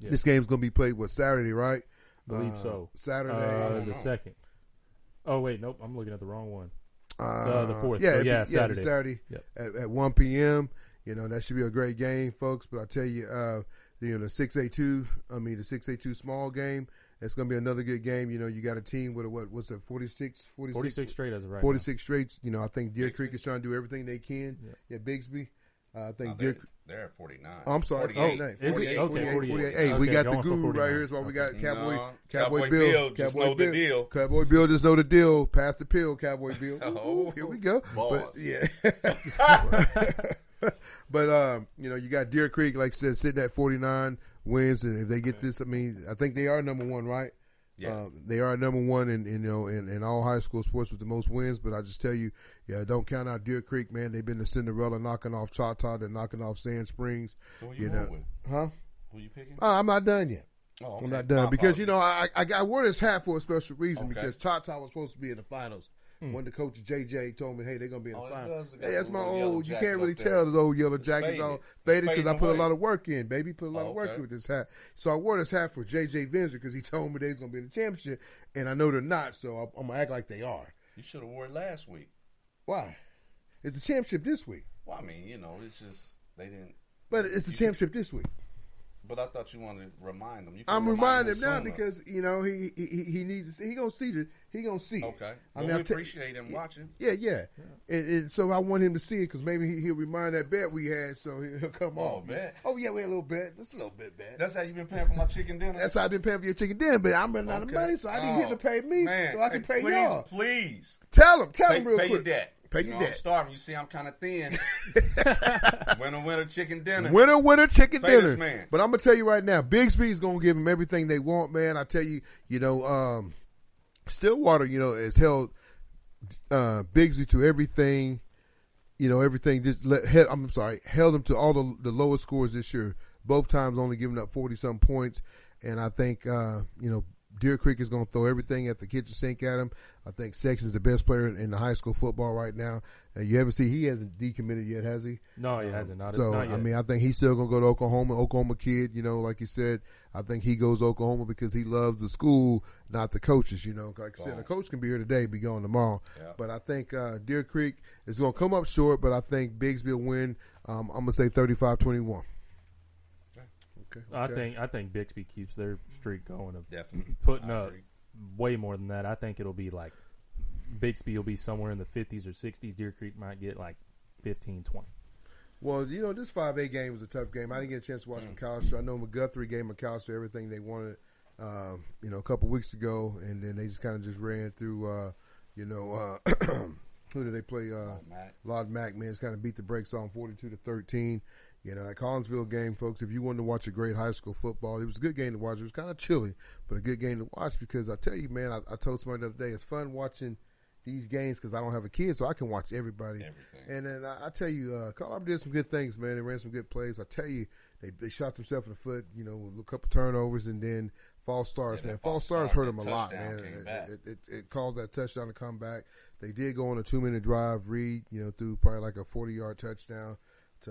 A: This game's gonna be played Saturday, right?
B: I believe so.
A: Saturday,
B: the second. Oh wait, nope, I'm looking at the wrong one. The 4th.
A: Yeah,
B: so, Saturday.
A: Saturday
B: Yep.
A: at 1 p.m. You know, that should be a great game, folks. But I tell you, the 6A2 small game, it's going to be another good game. You know, you got a team with what's it, 46
B: straight as of right
A: 46 straights. You know, I think Deer Creek is trying to do everything they can. Yeah, Bigsby. I think
D: they're at 49.
A: Oh, I'm sorry,
D: 48.
A: 48.
B: Is it? Okay,
A: 48. Hey, we
B: Okay,
A: got the
B: going for
A: guru
B: 49.
A: right here. That's why we got Cowboy
D: Cowboy
A: Bill.
D: just know the deal.
A: Cowboy Bill just know the deal. Pass the pill, Cowboy Bill.
D: Oh.
A: Here we go.
D: Balls.
A: But yeah. But you know, you got Deer Creek, like I said, sitting at 49 wins, and if they get this, I mean, I think they are number one, right?
D: Yeah.
A: They are number one in all high school sports with the most wins. But I just tell you, don't count out Deer Creek, man. They've been the Cinderella, knocking off Choctaw, they're knocking off Sand Springs.
D: So who you going with?
A: Huh?
D: Who you picking?
A: I'm not done yet.
D: Oh, okay.
A: I'm not done
D: My
A: because
D: apologies.
A: I wore this hat for a special reason
D: Okay.
A: because Choctaw was supposed to be in the finals. When the coach JJ told me, hey, they're gonna be in the
D: Oh, it
A: finals.
D: does.
A: Hey, that's my
D: Little yellow
A: old. You
D: jacket
A: can't really
D: up there.
A: tell this old yellow jacket's
D: faded.
A: all faded because I
D: Fading
A: put a
D: away.
A: lot of work in, baby. Put a lot of work
D: okay.
A: in with this hat. So I wore this hat for JJ Vinzer because he told me they was gonna be in the championship, and I know they're not. So I'm gonna act like they are.
D: You should have wore it last week.
A: Why? It's a championship this week,
D: Well, I mean, you know, it's just they didn't.
A: but it's a championship this week.
D: But I thought you wanted to remind them. You can
A: I'm
D: remind
A: reminding him now
D: sooner.
A: because he needs to see. He gonna see it. He gonna see it.
D: Okay.
A: I
D: Well,
A: mean,
D: we appreciate him watching.
A: Yeah. And so I want him to see it because maybe he'll remind that bet we had, so he'll come on.
D: Bet.
A: Oh yeah, we had a little bet. Just a little bit bet.
D: That's how you been paying for my chicken dinner.
A: That's how I've been paying for your chicken dinner, but I'm running out of
D: Okay.
A: money, so I need him to pay me,
D: Man.
A: so I can pay
D: please,
A: y'all.
D: Please.
A: Tell him
D: Pay
A: real quick.
D: your debt.
A: Pay
D: You
A: your
D: know,
A: debt.
D: I'm starving. You see, I'm kind of thin. Winter chicken dinner.
A: Winner chicken
D: Pay this
A: dinner.
D: man.
A: But I'm gonna tell you right now, Bigsby's gonna give them everything they want, man. I tell you, Stillwater, has held Bigsby to everything everything just held them to all the lowest scores this year. Both times only giving up 40-some points. And I think, Deer Creek is going to throw everything at the kitchen sink at him. I think Sexton's the best player in the high school football right now. You haven't seen he hasn't decommitted yet, has he?
B: No, he hasn't. Not yet.
A: I mean, I think he's still going to go to Oklahoma kid, like you said. I think he goes to Oklahoma because he loves the school, not the coaches, Like I said, the coach can be here today, be gone tomorrow. Yeah. But I think Deer Creek is going to come up short, but I think Bigsby will win. I'm going to say 35-21.
B: Okay. I think Bixby keeps their streak going of
D: definitely
B: putting up way more than that. I think it'll be like Bixby will be somewhere in the 50s or 60s. Deer Creek might get like 15-20.
A: Well, this 5A game was a tough game. I didn't get a chance to watch McAllister. I know McGuthrie gave McAllister everything they wanted, a couple weeks ago, and then they just kind of just ran through, who did they play? Lod Mack, man, just kind of beat the brakes on 42-13. That Collinsville game, folks, if you wanted to watch a great high school football, it was a good game to watch. It was kind of chilly, but a good game to watch because I tell you, man, I told somebody the other day, it's fun watching these games because I don't have a kid, so I can watch everybody. And then I tell you, Colorado did some good things, man. They ran some good plays. I tell you, they shot themselves in the foot, with a couple turnovers, and then false starts, man. False starts hurt them a lot, man. It caused that touchdown to come back. They did go on a 2-minute drive. Reed, threw probably like a 40-yard touchdown to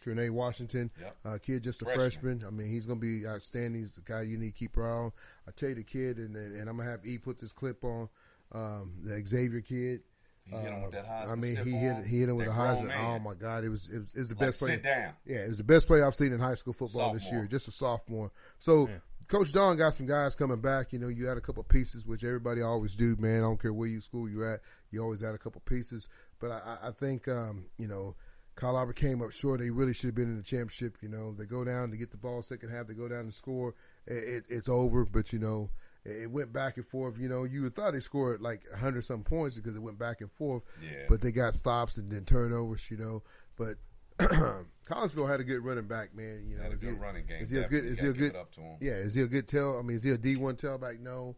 A: Trinae Washington, kid, just a freshman. I mean, he's going to be outstanding. He's the guy you need to keep your eye on. I tell you, the kid, and I'm gonna have E put this clip on the Xavier kid.
D: He hit him with that Heisman.
A: I mean, he hit him with a Heisman. Oh my God, it was the best play.
D: Sit down.
A: Yeah, it was the best play I've seen in high school football this year. Just a sophomore. So. Yeah. Coach Don got some guys coming back. You had a couple pieces, which everybody always do, man. I don't care where school you at. You always had a couple pieces. But I think, Kyle Albert came up short. They really should have been in the championship. They go down to get the ball second half. They go down and score. It's over. But, it went back and forth. You thought they scored like 100-some points because it went back and forth. Yeah. But they got stops and then turnovers, But Collinsville had a good running back, man.
D: Had a good running game.
A: Is he a good? Is he a good? Yeah, is he a good tail? I mean, is he a D1 tailback? No.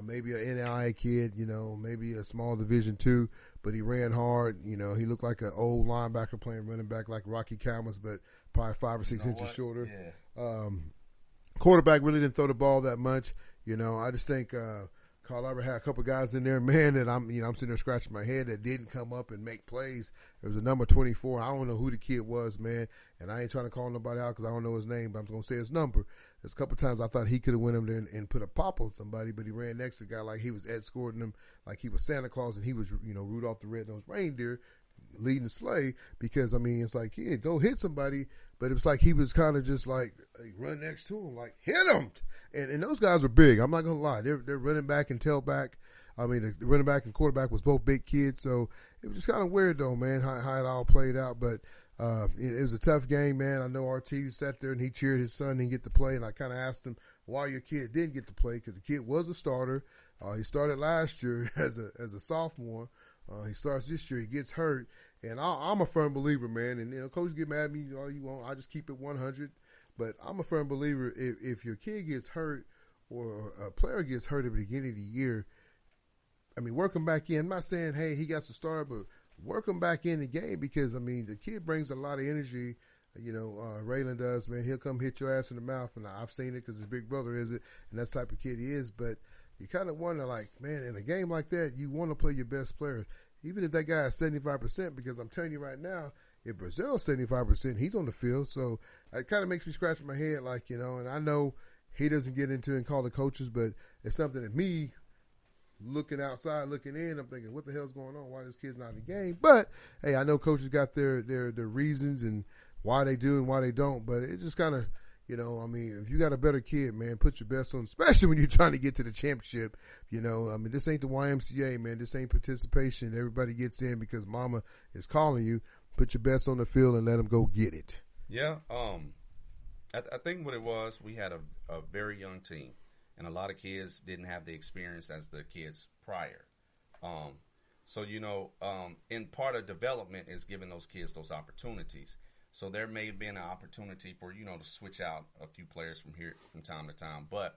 A: Maybe an NAIA kid. Maybe a small Division II. But he ran hard. He looked like an old linebacker playing running back like Rocky Camas, but probably 5 or 6 inches shorter. Yeah. Quarterback really didn't throw the ball that much. I just think. Carl Albert had a couple guys in there, man, that I'm sitting there scratching my head that didn't come up and make plays. There was a number 24. I don't know who the kid was, man, and I ain't trying to call nobody out because I don't know his name, but I'm going to say his number. There's a couple times I thought he could have went up there and put a pop on somebody, but he ran next to the guy like he was escorting him, like he was Santa Claus, and he was, Rudolph the Red-Nosed Reindeer leading the sleigh because, it's like, yeah, go hit somebody. But it was like he was kind of just like run next to him, like hit him. And those guys are big. I'm not gonna lie. They're running back and tailback. I mean, the running back and quarterback was both big kids. So it was just kind of weird though, man, how it all played out. But it was a tough game, man. I know RT sat there and he cheered his son didn't get to play, and I kind of asked him why your kid didn't get to play because the kid was a starter. He started last year as a sophomore. He starts this year. He gets hurt. And I'm a firm believer, man. And, coaches get mad at me all you want. I just keep it 100. But I'm a firm believer if your kid gets hurt or a player gets hurt at the beginning of the year, work him back in. I'm not saying, hey, he got to start, but work him back in the game because, the kid brings a lot of energy. Raylan does, man. He'll come hit your ass in the mouth. And I've seen it because his big brother is it. And that's the type of kid he is. But you kind of wonder, like, man, in a game like that, you want to play your best player. Even if that guy is 75%, because I'm telling you right now, if Brazil's 75%, he's on the field. So it kind of makes me scratch my head, like, and I know he doesn't get into and call the coaches, but it's something that me looking outside, looking in, I'm thinking, what the hell's going on? Why this kid's not in the game? But, hey, I know coaches got their reasons and why they do and why they don't, but it just kind of, if you got a better kid, man, put your best on, especially when you're trying to get to the championship. This ain't the YMCA, man. This ain't participation. Everybody gets in because mama is calling you. Put your best on the field and let them go get it.
D: Yeah. I think what it was, we had a very young team, and a lot of kids didn't have the experience as the kids prior. In part of development is giving those kids those opportunities. So there may have been an opportunity for, to switch out a few players from time to time. But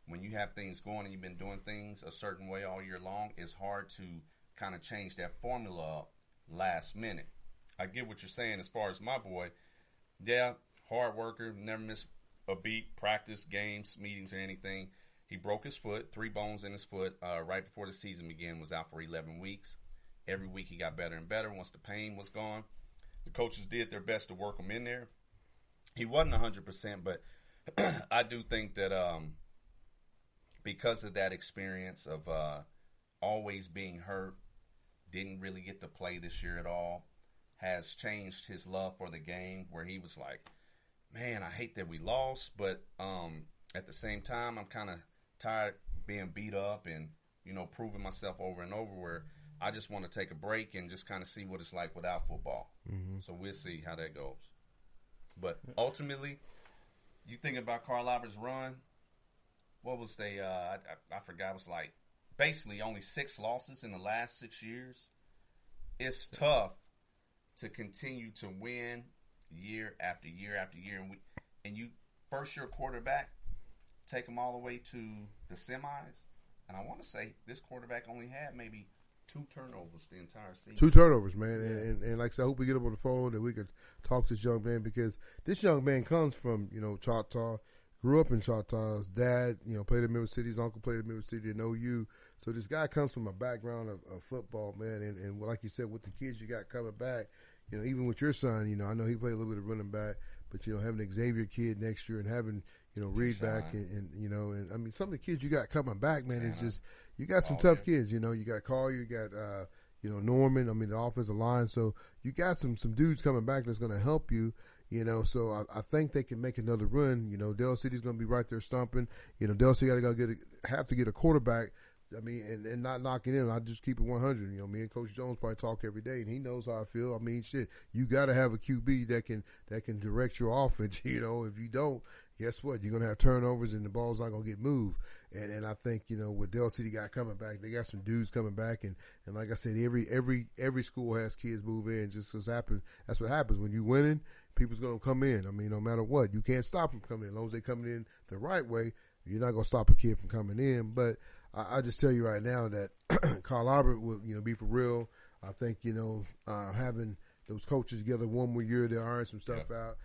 D: when you have things going and you've been doing things a certain way all year long, it's hard to kind of change that formula up last minute. I get what you're saying as far as my boy. Yeah, hard worker, never miss a beat, practice, games, meetings, or anything. He broke his foot, 3 bones in his foot, right before the season began, was out for 11 weeks. Every week he got better and better once the pain was gone. The coaches did their best to work him in there. He wasn't 100%, but I do think that because of that experience of always being hurt, didn't really get to play this year at all, has changed his love for the game, where he was like, man, I hate that we lost, but at the same time, I'm kind of tired being beat up and, proving myself over and over, where I just want to take a break and just kind of see what it's like without football. Mm-hmm. So we'll see how that goes. But ultimately, you think about Carl Albert's run, what was they, I forgot, it was like basically only 6 losses in the last 6 years. It's tough to continue to win year after year after year. And you first year quarterback, take them all the way to the semis. And I want to say this quarterback only had maybe 2 turnovers the entire season.
A: 2 turnovers, man. And like I said, I hope we get up on the phone and we could talk to this young man, because this young man comes from, Choctaw, grew up in Choctaw. His dad, played at Memphis City. His uncle played at Memphis City and OU. So this guy comes from a background of football, man. And like you said, with the kids you got coming back, even with your son, I know he played a little bit of running back, but, having an Xavier kid next year and having, Reed back and I mean, some of the kids you got coming back, man, it's just, you got some tough kids, you got Collier, you got, Norman, I mean, the offensive line. So you got some dudes coming back that's going to help you, so I think they can make another run. Dell City's going to be right there stomping. Dell City got to have to get a quarterback. I mean, and not knocking in. I just keep it 100. Me and Coach Jones probably talk every day, and he knows how I feel. I mean, shit, you got to have a QB that can direct your offense. If you don't, guess what? You're gonna have turnovers, and the ball's not gonna get moved. And I think with Dell City got coming back, they got some dudes coming back, and like I said, every school has kids move in. Just as happens, that's what happens when you winning. People's gonna come in. I mean, no matter what, you can't stop them coming in. As long as they coming in the right way, you're not gonna stop a kid from coming in. But I just tell you right now that Carl Albert will, be for real. I think, having those coaches together one more year, they'll iron some stuff out.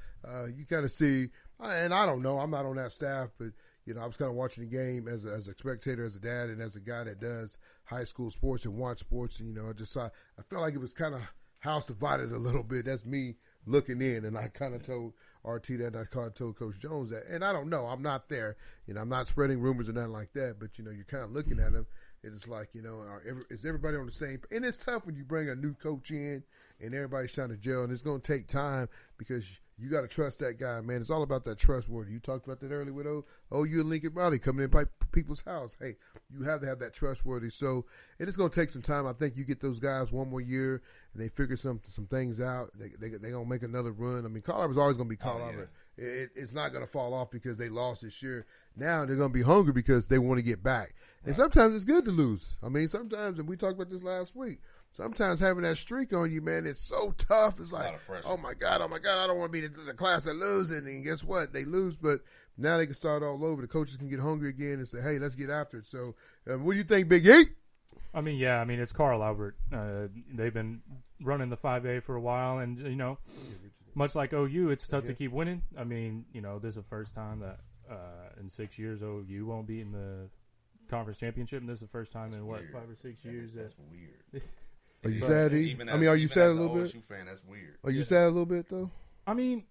A: You kind of see, and I don't know, I'm not on that staff, but, I was kind of watching the game as a spectator, as a dad, and as a guy that does high school sports and watch sports. And, I felt like it was kind of house divided a little bit. That's me looking in, and I kind of told RT that, and I told Coach Jones that. And I don't know, I'm not there. I'm not spreading rumors or nothing like that, but, you're kind of looking at them. It's like, is everybody on the same? And it's tough when you bring a new coach in and everybody's trying to gel, and it's going to take time because you got to trust that guy, man. It's all about that trustworthy. You talked about that earlier with OU and Lincoln Riley coming in by people's house. Hey, you have to have that trustworthy. So it's going to take some time. I think you get those guys one more year and they figure some things out. They're going to make another run. I mean, Carl Albert's always going to be Carl Albert. It's not going to fall off because they lost this year. Now they're going to be hungry because they want to get back. And sometimes it's good to lose. I mean, sometimes, and we talked about this last week, sometimes having that streak on you, man, it's so tough. It's like, oh my God, I don't want to be the class that loses. And guess what? They lose, but now they can start all over. The coaches can get hungry again and say, hey, let's get after it. So what do you think, Big E?
B: I mean, it's Carl Albert. They've been running the 5A for a while, and, much like OU, it's tough to keep winning. I mean, this is the first time that in 6 years OU won't be in the conference championship, and this is the first time in 5 or 6 years.
D: That's weird.
A: Are you sad? Are you sad a little bit?
D: Fan, that's weird.
A: Are you sad a little bit though?
B: I mean,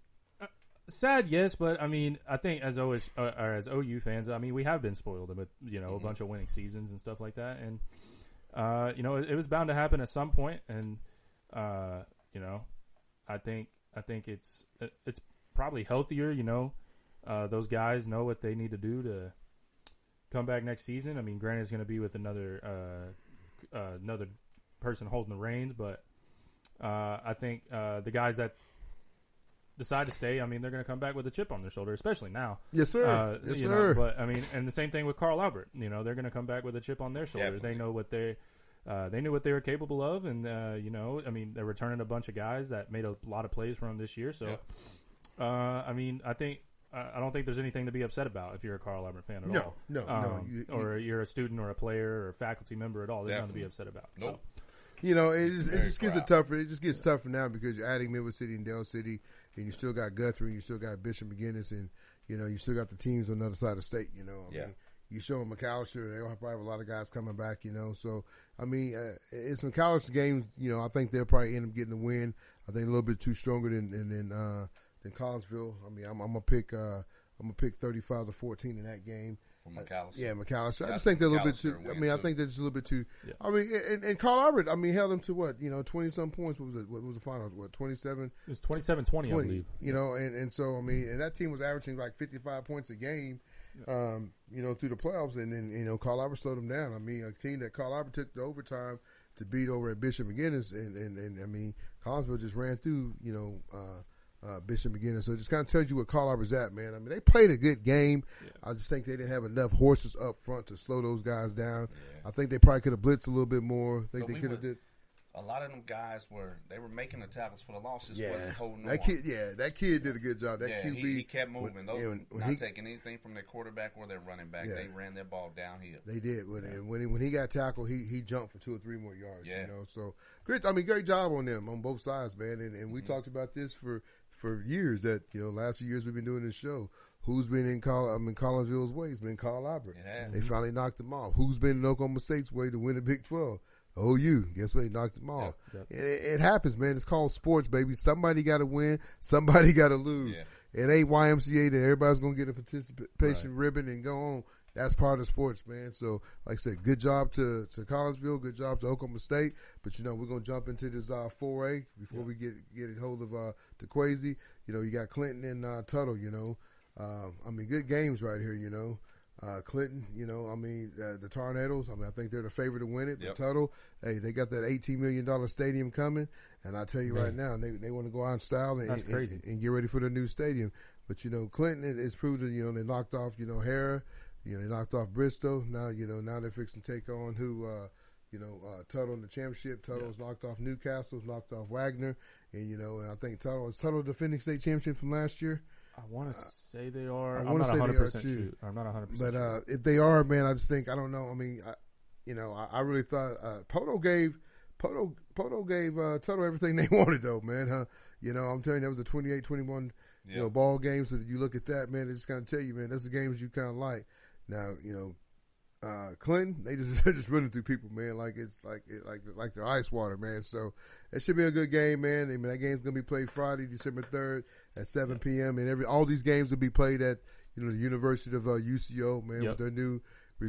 B: sad, yes, but I mean, I think as OU fans, I mean, we have been spoiled with a bunch of winning seasons and stuff like that, and it was bound to happen at some point, and I think it's probably healthier. Those guys know what they need to do to come back next season. I mean, granted, it's going to be with another person holding the reins, but I think the guys that decide to stay, I mean, they're going to come back with a chip on their shoulder, especially now.
A: Yes, sir. Yes, sir.
B: But I mean, and the same thing with Carl Albert. They're going to come back with a chip on their shoulder.
D: Definitely.
B: They know what they knew what they were capable of, and I mean, they're returning a bunch of guys that made a lot of plays for them this year. So, I mean, I don't think there's anything to be upset about if you're a Carl Albert fan at all.
A: No.
B: Or you're a student or a player or a faculty member at all. There's nothing to be upset about.
D: Nope.
A: you know, it just gets tougher. It just gets tougher now because you're adding Midwest City and Dale City, and you still got Guthrie, and you still got Bishop McGinnis, and you know, you still got the teams on the other side of the state. You know, I mean, you show them McAllister, they'll probably have a lot of guys coming back. You know, so I mean, it's McAllister games. You know, I think they'll probably end up getting the win. I think a little bit too stronger than Collinsville. I mean, I'm gonna pick 35-14 in that game.
D: From McAllister.
A: Yeah, McAllister. I just think they're a little bit too. I mean, I think they're just a little bit too. Yeah. I mean, and Carl Albert. I mean, held them to what? You know, 20-some points. What was it? What was the final? What, 27?
B: It was 27-20, I believe.
A: You know, and so I mean, and that team was averaging like 55 points a game. You know, through the playoffs, and then you know, Carl Albert slowed them down. I mean, a team that Carl Albert took the overtime to beat over at Bishop McGinnis, and I mean, Collinsville just ran through. You know. Bishop McGinnis. So it just kind of tells you what Carl Albert's at, man. I mean, they played a good game. Yeah. I just think they didn't have enough horses up front to slow those guys down. Yeah. I think they probably could have blitzed a little bit more. I think they could have did.
D: A lot of them guys were making the tackles for the loss. Just wasn't holding
A: that kid. Yeah, that kid did a good job. That QB,
D: he kept moving. Not taking anything from their quarterback or their running back. Yeah. They ran their ball downhill.
A: They did. When he got tackled, he jumped for 2 or 3 more yards. Yeah. You know, so great. I mean, great job on them on both sides, man. And we talked about this for years. That you know, last few years we've been doing this show. Who's been in Collinsville's way? It's been Carl Albert. They finally knocked him off. Who's been in Oklahoma State's way to win the Big 12? OU. Guess what? They knocked them off. Yep. It happens, man. It's called sports, baby. Somebody got to win. Somebody got to lose. Yeah. It ain't YMCA that everybody's going to get a participation ribbon and go on. That's part of sports, man. So, like I said, good job to Collinsville. Good job to Oklahoma State. But, you know, we're going to jump into this 4A before we get a hold of Dequasie. You know, you got Clinton and Tuttle, you know. I mean, good games right here, you know. Clinton, you know, I mean, the Tornadoes, I mean, I think they're the favorite to win it. But Tuttle, hey, they got that $18 million stadium coming. And I tell you right now, they want to go out in style and get ready for the new stadium. But, you know, Clinton is proven, you know, they knocked off, you know, Hara. You know, they knocked off Bristol. Now, you know, they're fixing to take on Tuttle in the championship. Tuttle's knocked off Newcastle's knocked off Wagner. And, you know, and I think Tuttle defending state championship from last year.
B: I want to say they are.
A: I'm not 100%
B: sure. I'm not 100%
A: but,
B: sure.
A: If they are, man, I just think, I don't know. I mean, I really thought Poto gave Tuttle everything they wanted, though, man. Huh? You know, I'm telling you, that was a 28-21 you know, ball game. So you look at that, man, it just kind of tell you, man, that's the games you kind of like. Now, you know, Clinton, they're just running through people, man, like it's like they're ice water, man. So it should be a good game, man. I mean, that game's gonna be played Friday, December 3rd at 7 p.m. and all these games will be played at, you know, the University of UCO, man, with their new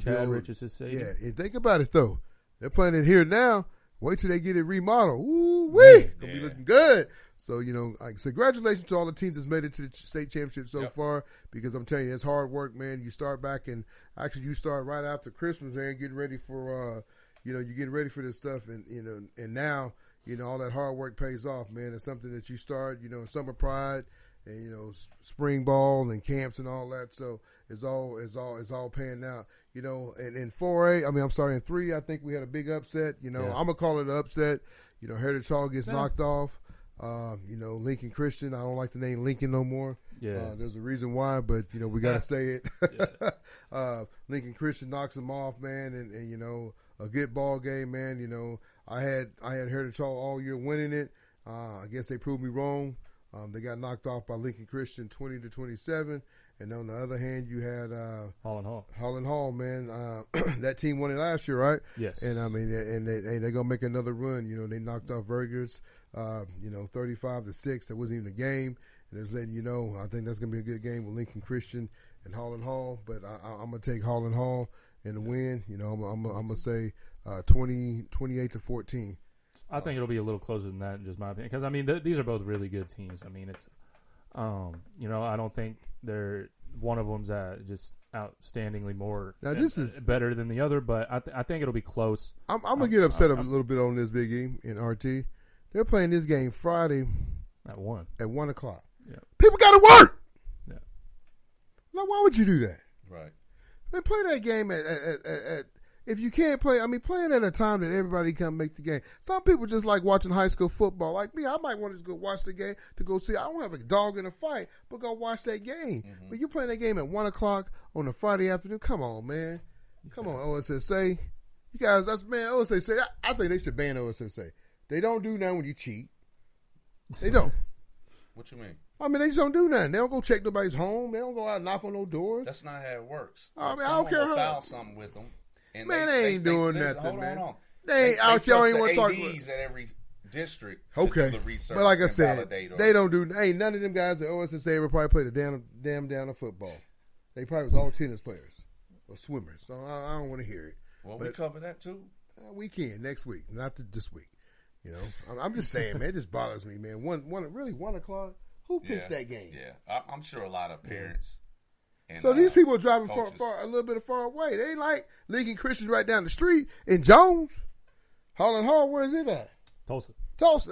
B: Chad Richardson Stadium.
A: Yeah, and think about it though, they're playing it here now. Wait till they get it remodeled. Ooh wee, gonna be looking good. So, you know, like, so congratulations to all the teams that's made it to the state championship so far, because I'm telling you, it's hard work, man. You start back and actually you start right after Christmas, man, getting ready for, you know, you're getting ready for this stuff. And, you know, and now, you know, all that hard work pays off, man. It's something that you start, you know, in summer pride and, you know, spring ball and camps and all that. So it's all paying out, you know, and in 4A, I mean, I'm sorry, in 3, I think we had a big upset, you know, I'm going to call it an upset. You know, Heritage Hall gets knocked off. You know, Lincoln Christian, I don't like the name Lincoln no more. There's a reason why, but, you know, we got to say it. Lincoln Christian knocks them off, man, and, you know, a good ball game, man. You know, I had Heritage Hall all year winning it. I guess they proved me wrong. They got knocked off by Lincoln Christian 20-27. And on the other hand, you had Holland Hall, man. That team won it last year, right?
B: Yes.
A: And I mean, and they're gonna make another run. You know, they knocked off Vergers, you know, 35-6. That wasn't even a game. And they're saying, you know, I think that's gonna be a good game with Lincoln Christian and Holland Hall. But I'm gonna take Holland Hall in the win. You know, I'm gonna say 28-14.
B: I think it'll be a little closer than that, in just my opinion. Because I mean, these are both really good teams. I mean, it's. You know, I don't think one of them's just outstandingly more
A: this is
B: better than the other, but I think it'll be close.
A: I'm gonna get upset a little bit on this Big E in RT. They're playing this game Friday
B: at 1
A: o'clock.
B: Yeah,
A: people got to work.
B: Yeah,
A: now why would you do that?
D: Right.
A: Man, play that game at if you can't play, I mean, playing at a time that everybody can make the game. Some people just like watching high school football. Like me, I might want to go watch the game to go see. I don't have a dog in a fight, but go watch that game. Mm-hmm. But you're playing that game at 1 o'clock on a Friday afternoon. Come on, man. Come on, OSSA. You guys, that's man. OSSA. I think they should ban OSSA. They don't do nothing when you cheat. They don't.
D: What you mean?
A: I mean, they just don't do nothing. They don't go check nobody's home. They don't go out and knock on no doors.
D: That's not how it works.
A: I mean, I don't care how.
D: Foul something with them. And
A: man, they ain't doing nothing,
D: hold
A: man.
D: On.
A: They ain't out there. Ain't want to talk about
D: at every district.
A: Okay,
D: to do the research
A: but like I said,
D: they
A: don't do. Ain't none of them guys at OSSA ever probably played a damn down of football. They probably was all tennis players or swimmers. So I don't want to hear it.
D: Well, we cover that too.
A: We can next week, not this week. You know, I'm just saying, man. It just bothers me, man. 1 o'clock. Who picks that game?
D: Yeah, I'm sure a lot of parents. And,
A: so these people are driving far, a little bit far away. They ain't like Lincoln Christian's right down the street in Jones. Holland Hall, where is it at?
B: Tulsa.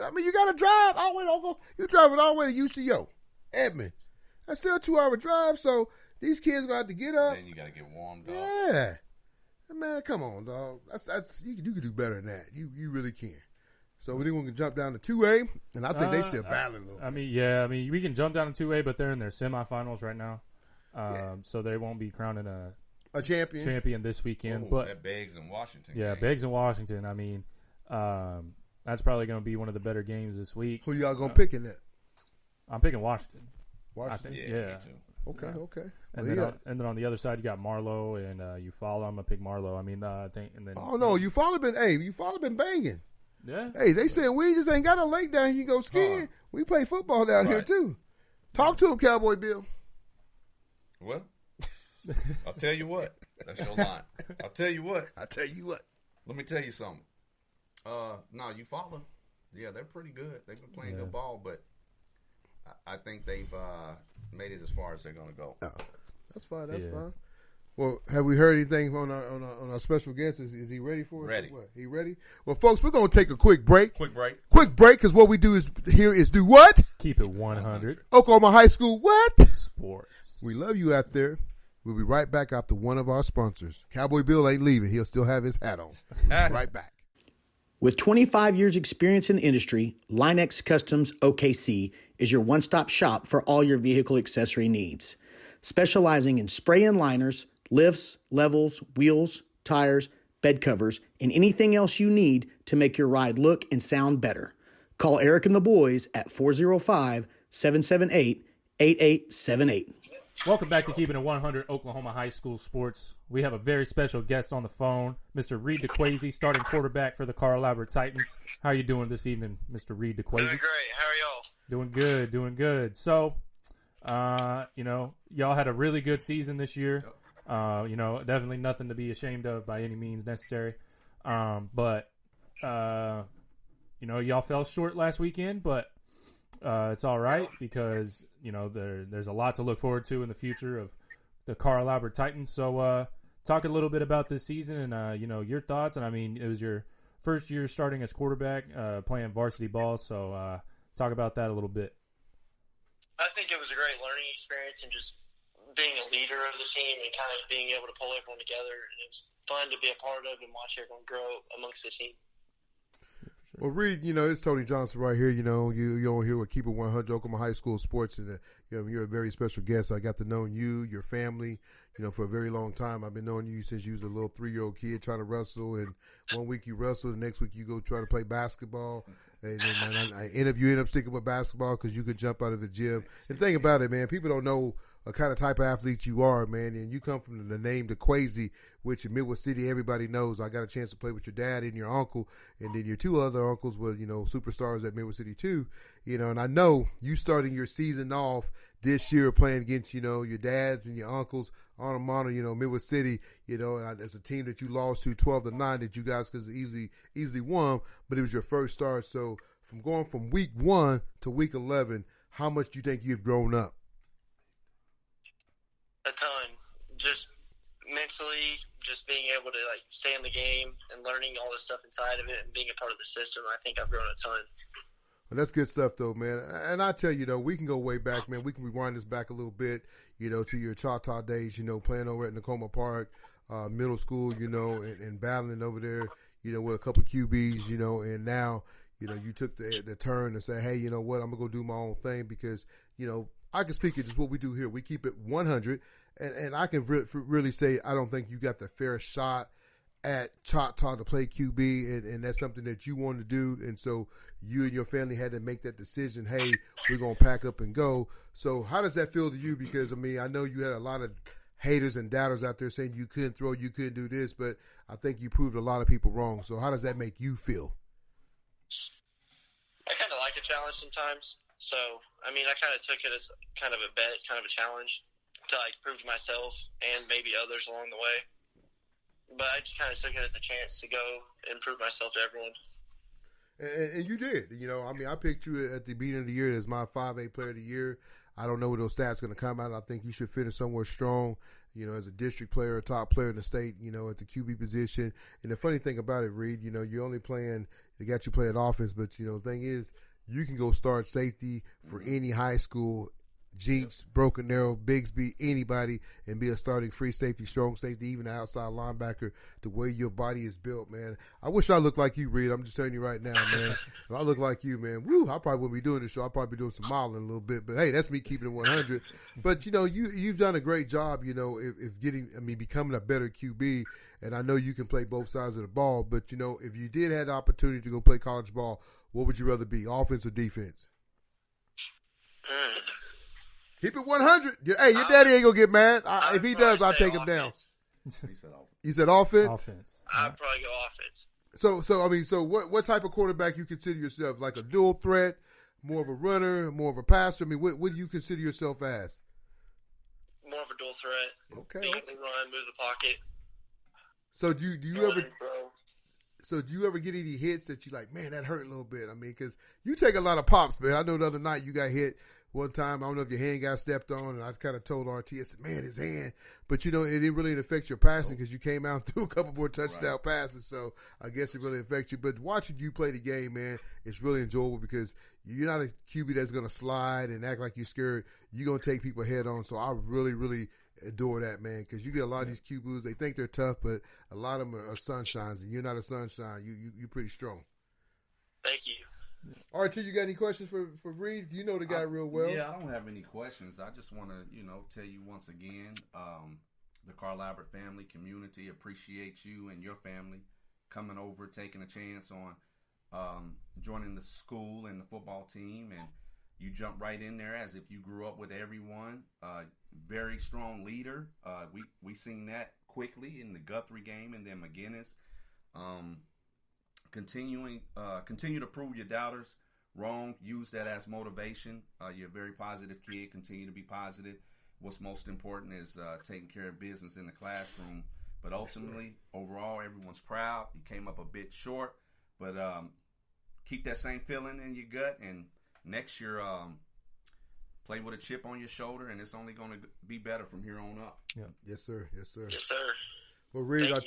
A: I mean, you got to drive all the way to Oklahoma. You driving all the way to UCO, Edmond. That's still a 2-hour drive. So these kids gonna have to get up.
D: Then you got to get warmed up.
A: Yeah, man, come on, dog. That's you can do better than that. You really can. So we think we can jump down to 2A, and I think they still battling a little bit.
B: I mean, we can jump down to 2A, but they're in their semifinals right now, so they won't be crowning a champion this weekend. But
D: that Beggs in Washington.
B: Yeah, Beggs in Washington. I mean, that's probably going to be one of the better games this week.
A: Who y'all gonna pick in that?
B: I'm picking Washington.
A: I
B: think,
D: me too.
A: Okay.
B: And then on the other side, you got Marlowe and Eufaula. I'm gonna pick Marlowe. I mean, I think. And then
A: Eufaula been banging.
B: Yeah.
A: Hey, they said we just ain't got a lake down here. You go skiing. We play football down here too. Talk to him, Cowboy Bill.
D: Well, I'll tell you what. That's your line. I'll tell you what. Let me tell you something. Eufaula. Yeah, they're pretty good. They've been playing good ball, but I think they've made it as far as they're going to go.
A: Oh, that's fine. That's fine. Well, have we heard anything on our special guest? Is he ready for us?
D: Ready.
A: He ready? Well, folks, we're going to take a quick break.
D: Quick break,
A: because what we do is do what?
B: Keep it 100.
A: Oklahoma High School what?
B: Sports.
A: We love you out there. We'll be right back after one of our sponsors. Cowboy Bill ain't leaving. He'll still have his hat on. Right back.
E: With 25 years experience in the industry, Linex Customs OKC is your one-stop shop for all your vehicle accessory needs. Specializing in spray-in liners, lifts, levels, wheels, tires, bed covers, and anything else you need to make your ride look and sound better. Call Eric and the boys at 405-778-8878.
B: Welcome back to Keeping It 100 Oklahoma High School Sports. We have a very special guest on the phone, Mr. Reed Dequasie, starting quarterback for the Carl Albert Titans. How are you doing this evening, Mr. Reed Dequasie?
F: Doing great. How are y'all?
B: Doing good. So, y'all had a really good season this year. Definitely nothing to be ashamed of by any means necessary. But y'all fell short last weekend, but it's all right because, there's a lot to look forward to in the future of the Carl Albert Titans. So, talk a little bit about this season and, your thoughts. And, I mean, it was your first year starting as quarterback, playing varsity ball. So, talk about that a little bit.
F: I think it was a great learning experience and just being a leader of the team and kind of being able to pull everyone together. And it was fun to be a part of and watch everyone grow amongst the team.
A: Well, Reed, it's Tony Johnson right here. You on here with Keep It 100 Oklahoma High School Sports, and you're a very special guest. I got to know you, your family, for a very long time. I've been knowing you since you was a little 3-year-old kid trying to wrestle, and one week you wrestle, the next week you go try to play basketball, and then you end up sticking with basketball because you could jump out of the gym. And the thing about it, man, people don't know a kind of type of athlete you are, man, and you come from the name Dequasie, which in Midwest City everybody knows. I got a chance to play with your dad and your uncle, and then your two other uncles were, superstars at Midwest City too, and I know you starting your season off this year playing against, your dads and your uncles, honor mater, Midwest City, and as a team that you lost to 12-9 that you guys could easily won, but it was your first start. So from going from week 1 to week 11, how much do you think you've grown up?
F: A ton. Just mentally, just being able to stay in the game and learning all the stuff inside of it and being a part of the system, I think I've grown a ton.
A: Well, that's good stuff, though, man. And I tell you, we can go way back, man. We can rewind this back a little bit, to your Choctaw days, playing over at Nakoma Park, middle school, and battling over there, with a couple of QBs, and now, you took the turn to say, hey, you know what, I'm going to go do my own thing because, I can speak it just what we do here. We keep it 100, and I can really say I don't think you got the fair shot at Choctaw to play QB, and that's something that you wanted to do, and so you and your family had to make that decision, hey, we're going to pack up and go. So how does that feel to you? Because, I mean, I know you had a lot of haters and doubters out there saying you couldn't throw, you couldn't do this, but I think you proved a lot of people wrong. So how does that make you feel?
F: I kind of like a challenge sometimes. So, I mean, I kind of took it as kind of a bet, kind of a challenge to, like, prove to myself and maybe others along the way. But I just kind of took it as a chance to go and prove myself to everyone.
A: And you did. You know, I mean, I picked you at the beginning of the year as my 5A player of the year. I don't know where those stats are going to come out. I think you should finish somewhere strong, you know, as a district player, a top player in the state, you know, at the QB position. And the funny thing about it, Reed, you know, you're only playing, they got you playing offense, but, you know, the thing is, you can go start safety for any high school, Jinx, Broken Arrow, Bigsby, anybody, and be a starting free safety, strong safety, even an outside linebacker, the way your body is built, man. I wish I looked like you, Reed. I'm just telling you right now, man. If I look like you, man, woo, I probably wouldn't be doing this show. I'll probably be doing some modeling a little bit. But, hey, that's me keeping it 100. But, you know, you've done a great job, you know, if becoming a better QB. And I know you can play both sides of the ball. But, you know, if you did have the opportunity to go play college ball, what would you rather be, offense or defense? Keep it 100. Hey, your daddy ain't going to get mad. If he does, I'll take him down.
D: He said offense.
A: You said offense?
F: I'd probably go offense.
A: So what type of quarterback you consider yourself? Like a dual threat, more of a runner, more of a passer? I mean, what do you consider yourself as?
F: More of a dual threat.
A: Okay.
F: Being able to run, move the pocket.
A: So do you ever get any hits that you like, man, that hurt a little bit? I mean, because you take a lot of pops, man. I know the other night you got hit one time. I don't know if your hand got stepped on, and I kind of told RT, I said, man, his hand. But, you know, it didn't really affect your passing because you came out and threw a couple more touchdown passes. So I guess it really affects you. But watching you play the game, man, it's really enjoyable because you're not a QB that's going to slide and act like you're scared. You're going to take people head on. So I really, really adore that, man, because you get a lot of these QBs, they think they're tough, but a lot of them are sunshines, and you're not a sunshine. You're pretty strong.
F: Thank you.
A: RT, you got any questions for Reed? You know the guy real well.
D: Yeah, I don't have any questions. I just want to, you know, tell you once again, the Carl Albert family community appreciates you and your family coming over, taking a chance on joining the school and the football team, and you jump right in there as if you grew up with everyone. Very strong leader. We seen that quickly in the Guthrie game and then McGinnis. Continue to prove your doubters wrong. Use that as motivation. You're a very positive kid. Continue to be positive. What's most important is taking care of business in the classroom. But ultimately, overall, everyone's proud. You came up a bit short, but keep that same feeling in your gut. And next year, play with a chip on your shoulder, and it's only going to be better from here on up.
A: Yeah. Yes, sir. Yes, sir.
F: Yes, sir.
A: Well, Reed, I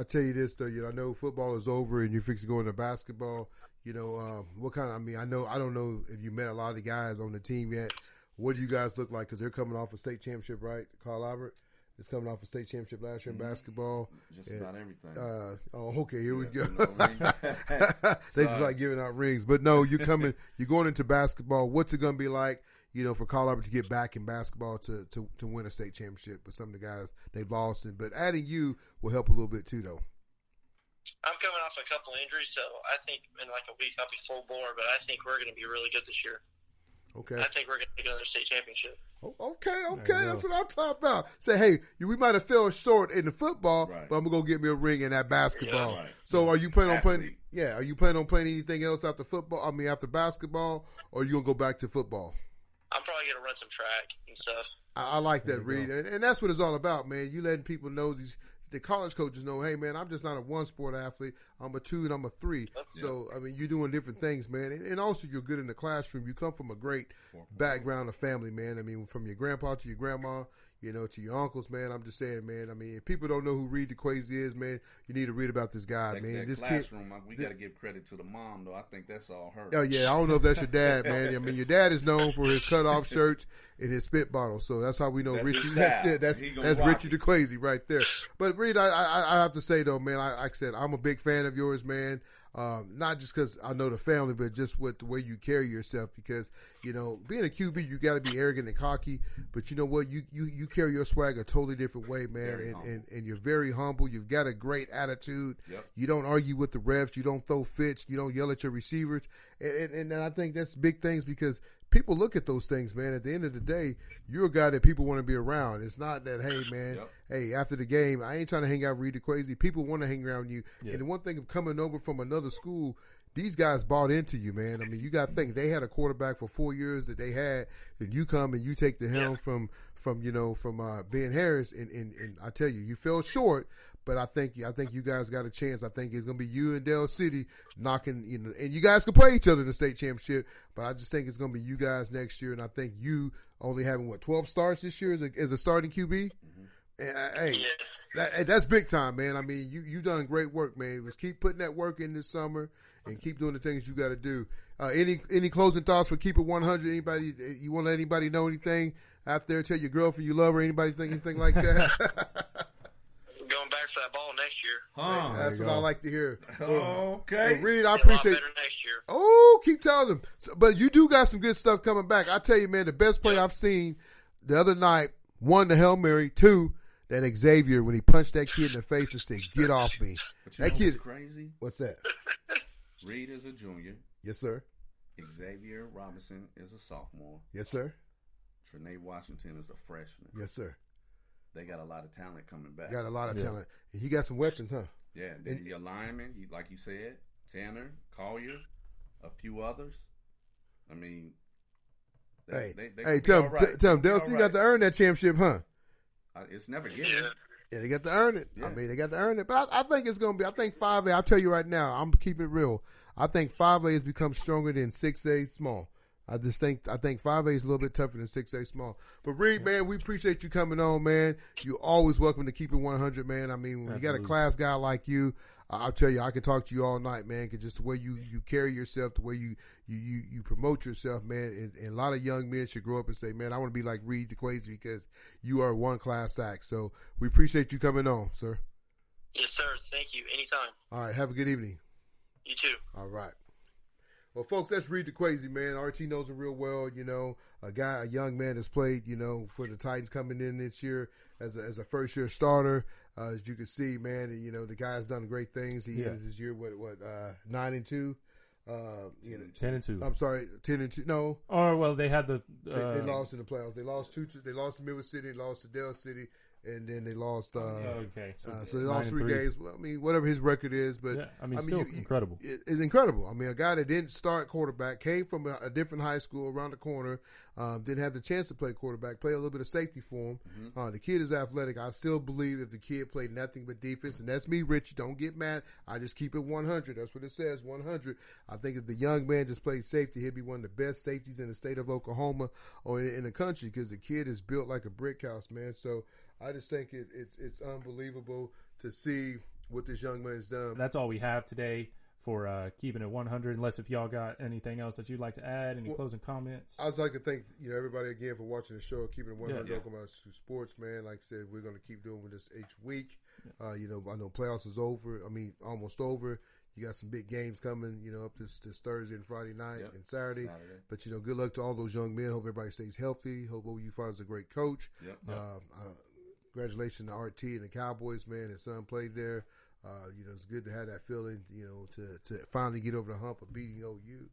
A: tell you this though. You know, I know football is over, and you're fixing to go into basketball. You know, what kind of? I mean, I don't know if you met a lot of the guys on the team yet. What do you guys look like? Because they're coming off a state championship, right? Carl Albert is coming off a state championship last year in basketball.
D: Just about everything.
A: Okay, here we go.
D: No
A: They just like giving out rings, but no, you're going into basketball. What's it going to be like? You know, for Carl Albert to get back in basketball to win a state championship with some of the guys they've lost. But adding you will help a little bit too, though.
F: I'm coming off a couple injuries, so I think in like a week I'll be full bore, but I think we're going to be really good this year.
A: Okay.
F: I think we're going to get another state championship.
A: Okay. That's what I'm talking about. Say, hey, we might have fell short in the football,
D: right,
A: but I'm going to go get me a ring in that basketball.
D: Yeah, right.
A: So are you planning on playing? Yeah. Are you planning on playing anything else after football? I mean, after basketball, or are you going to go back to football?
F: I'm probably going to run some track and stuff.
A: I like that, Reed. And that's what it's all about, man. You letting people know the college coaches know, hey, man, I'm just not a one-sport athlete. I'm a 2 and I'm a 3. So, I mean, you're doing different things, man. And also you're good in the classroom. You come from a great background of family, man. I mean, from your grandpa to your grandma, you know, to your uncles, man. I'm just saying, man. I mean, if people don't know who Reed Dequasie is, man, you need to read about this guy, man. This
D: classroom,
A: kid,
D: we got to give credit to the mom, though. I think that's all her.
A: Oh, yeah. I don't know if that's your dad, man. I mean, your dad is known for his cutoff shirts and his spit bottle. So that's how we know Richie. That's it. That's Richie Dequasie right there. But, Reed, I have to say, though, man, like I said, I'm a big fan of yours, man. Not just because I know the family, but just with the way you carry yourself. Because, you know, being a QB, you got to be arrogant and cocky. But you know what? You carry your swag a totally different way, man. And you're very humble. You've got a great attitude.
D: Yep.
A: You don't argue with the refs. You don't throw fits. You don't yell at your receivers. And I think that's big things because people look at those things, man. At the end of the day, you're a guy that people want to be around. It's not that, hey, man, hey, after the game, I ain't trying to hang out with Dequasie. People want to hang around you. Yeah. And the one thing of coming over from another school, these guys bought into you, man. I mean, you got to think they had a quarterback for 4 years that they had, and you come and you take the helm from Ben Harris, and I tell you, you fell short. But I think you guys got a chance. I think it's gonna be you and Dell City knocking, you know, and you guys can play each other in the state championship. But I just think it's gonna be you guys next year, and I think you only having 12 starts this year as a starting QB. And hey, that's big time, man. I mean, you done great work, man. Just keep putting that work in this summer and keep doing the things you got to do. Any closing thoughts for Keep It 100? Anybody you want to let anybody know anything out there? Tell your girlfriend you love her. Anybody think anything like that?
F: Going back for that ball next year.
A: Huh, that's what I like to hear.
D: Okay.
A: Reed, I appreciate it.
F: Next year.
A: Oh, keep telling them. But you do got some good stuff coming back. I tell you, man, the best play I've seen the other night, 1, the Hail Mary, 2, that Xavier, when he punched that kid in the face and said, "Get off me."
D: But you
A: that
D: know
A: kid,
D: what's crazy?
A: What's that?
D: Reed is a junior.
A: Yes, sir.
D: Xavier Robinson is a sophomore.
A: Yes, sir.
D: Trinae Washington is a freshman.
A: Yes, sir.
D: They got a lot of talent coming back.
A: Got a lot of talent. And he got some weapons, huh?
D: Yeah. The linemen, like you said, Tanner, Collier, a few others. I mean,
A: tell him, Dell C got to earn that championship, huh?
D: It's never given.
A: Yeah, they got to earn it.
D: Yeah.
A: I mean, they got to earn it. But I think it's going to be, I think 5A, I'll tell you right now, I'm keeping it real. I think 5A has become stronger than 6A small. I think 5A is a little bit tougher than 6A small. But Reed, man, we appreciate you coming on, man. You're always welcome to Keep It 100, man. I mean, when you got a class guy like you, I'll tell you, I can talk to you all night, man, because just the way you carry yourself, the way you promote yourself, man, and a lot of young men should grow up and say, man, I want to be like Reed Dequasie because you are one class act. So we appreciate you coming on, sir.
F: Yes, sir. Thank you. Anytime.
A: All right. Have a good evening.
F: You too.
A: All right. Well, folks, that's Reed Dequasie, man. RT knows him real well, you know. A young man that's played, you know, for the Titans coming in this year as a first-year starter. As you can see, man, and, you know, the guy's done great things. He ended his year, 9-2?
B: 10-2.
A: I'm sorry, 10-2. No.
B: Or, well, they had the...
A: they lost in the playoffs. They lost They lost to Midwest City, lost to Dell City, and then they lost.
B: So
A: they lost 3 games. Well, I mean, whatever his record is, but
B: yeah, still incredible.
A: It's incredible. I mean, a guy that didn't start quarterback, came from a different high school around the corner, didn't have the chance to play quarterback, play a little bit of safety for him. Mm-hmm. The kid is athletic. I still believe if the kid played nothing but defense, and that's me, Rich. Don't get mad. I just keep it 100. That's what it says, 100. I think if the young man just played safety, he'd be one of the best safeties in the state of Oklahoma or in the country because the kid is built like a brick house, man. So I just think it's unbelievable to see what this young man's done.
B: That's all we have today for Keeping It 100, unless if y'all got anything else that you'd like to add, any closing comments.
A: I'd like to thank everybody again for watching the show, Keeping It 100 Oklahoma Sports, man. Like I said, we're going to keep doing this each week. Yeah. I know playoffs is over. I mean, almost over. You got some big games coming, up this Thursday and Friday night and Saturday. But, good luck to all those young men. Hope everybody stays healthy. Hope OU finds a great coach. Congratulations to RT and the Cowboys, man. His son played there. It's good to have that feeling, to finally get over the hump of beating OU.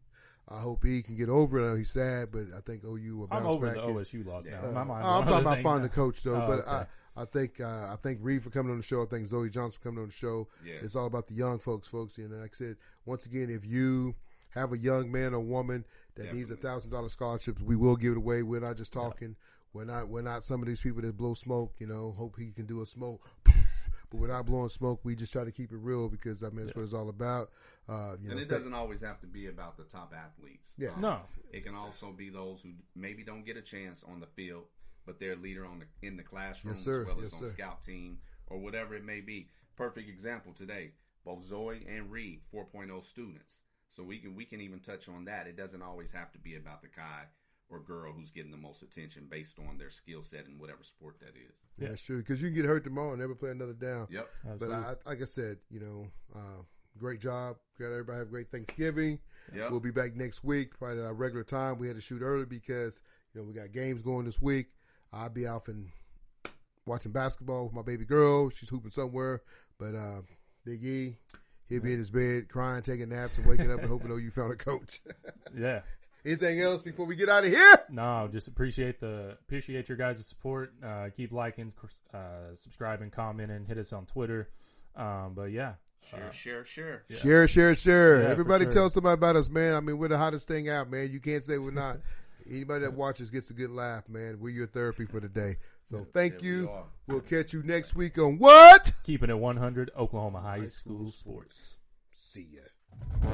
A: I hope he can get over it. I know he's sad, but I think OU will bounce back.
B: I'm over the OSU loss now.
A: I'm talking about finding the coach, though. I think Reed for coming on the show. I think Zoe Johnson for coming on the show. Yeah. It's all about the young folks. And like I said, once again, if you have a young man or woman that needs $1,000 scholarships, we will give it away. We're not just talking. We're not some of these people that blow smoke. Hope he can do a smoke. But we're not blowing smoke. We just try to keep it real because, that's what it's all about.
D: And it doesn't always have to be about the top athletes.
A: Yeah.
B: No.
D: It can also be those who maybe don't get a chance on the field, but they're a leader in the classroom as well as on scout team or whatever it may be. Perfect example today. Both Zoe and Reed, 4.0 students. So we can even touch on that. It doesn't always have to be about the guy or girl who's getting the most attention based on their skill set in whatever sport that is.
A: Yeah, that's true. Because you can get hurt tomorrow and never play another down.
D: Yep.
A: Absolutely. But like I said, great job. Got everybody have a great Thanksgiving.
D: Yep.
A: We'll be back next week, probably at our regular time. We had to shoot early because we got games going this week. I'll be out and watching basketball with my baby girl. She's hooping somewhere, but Big E, he'll be in his bed crying, taking naps, and waking up and hoping you found a coach.
B: Yeah.
A: Anything else before we get out of here?
B: No, just appreciate your guys' support. Keep liking, subscribing, commenting, hit us on Twitter. But yeah.
D: Share.
A: Yeah. Share.
B: Yeah,
A: Everybody
B: sure.
A: tell somebody about us, man. I mean, we're the hottest thing out, man. You can't say we're not. Anybody that watches gets a good laugh, man. We're your therapy for the day. So thank you. We'll catch you next week on what?
B: Keeping it 100, Oklahoma High School Sports.
A: See ya.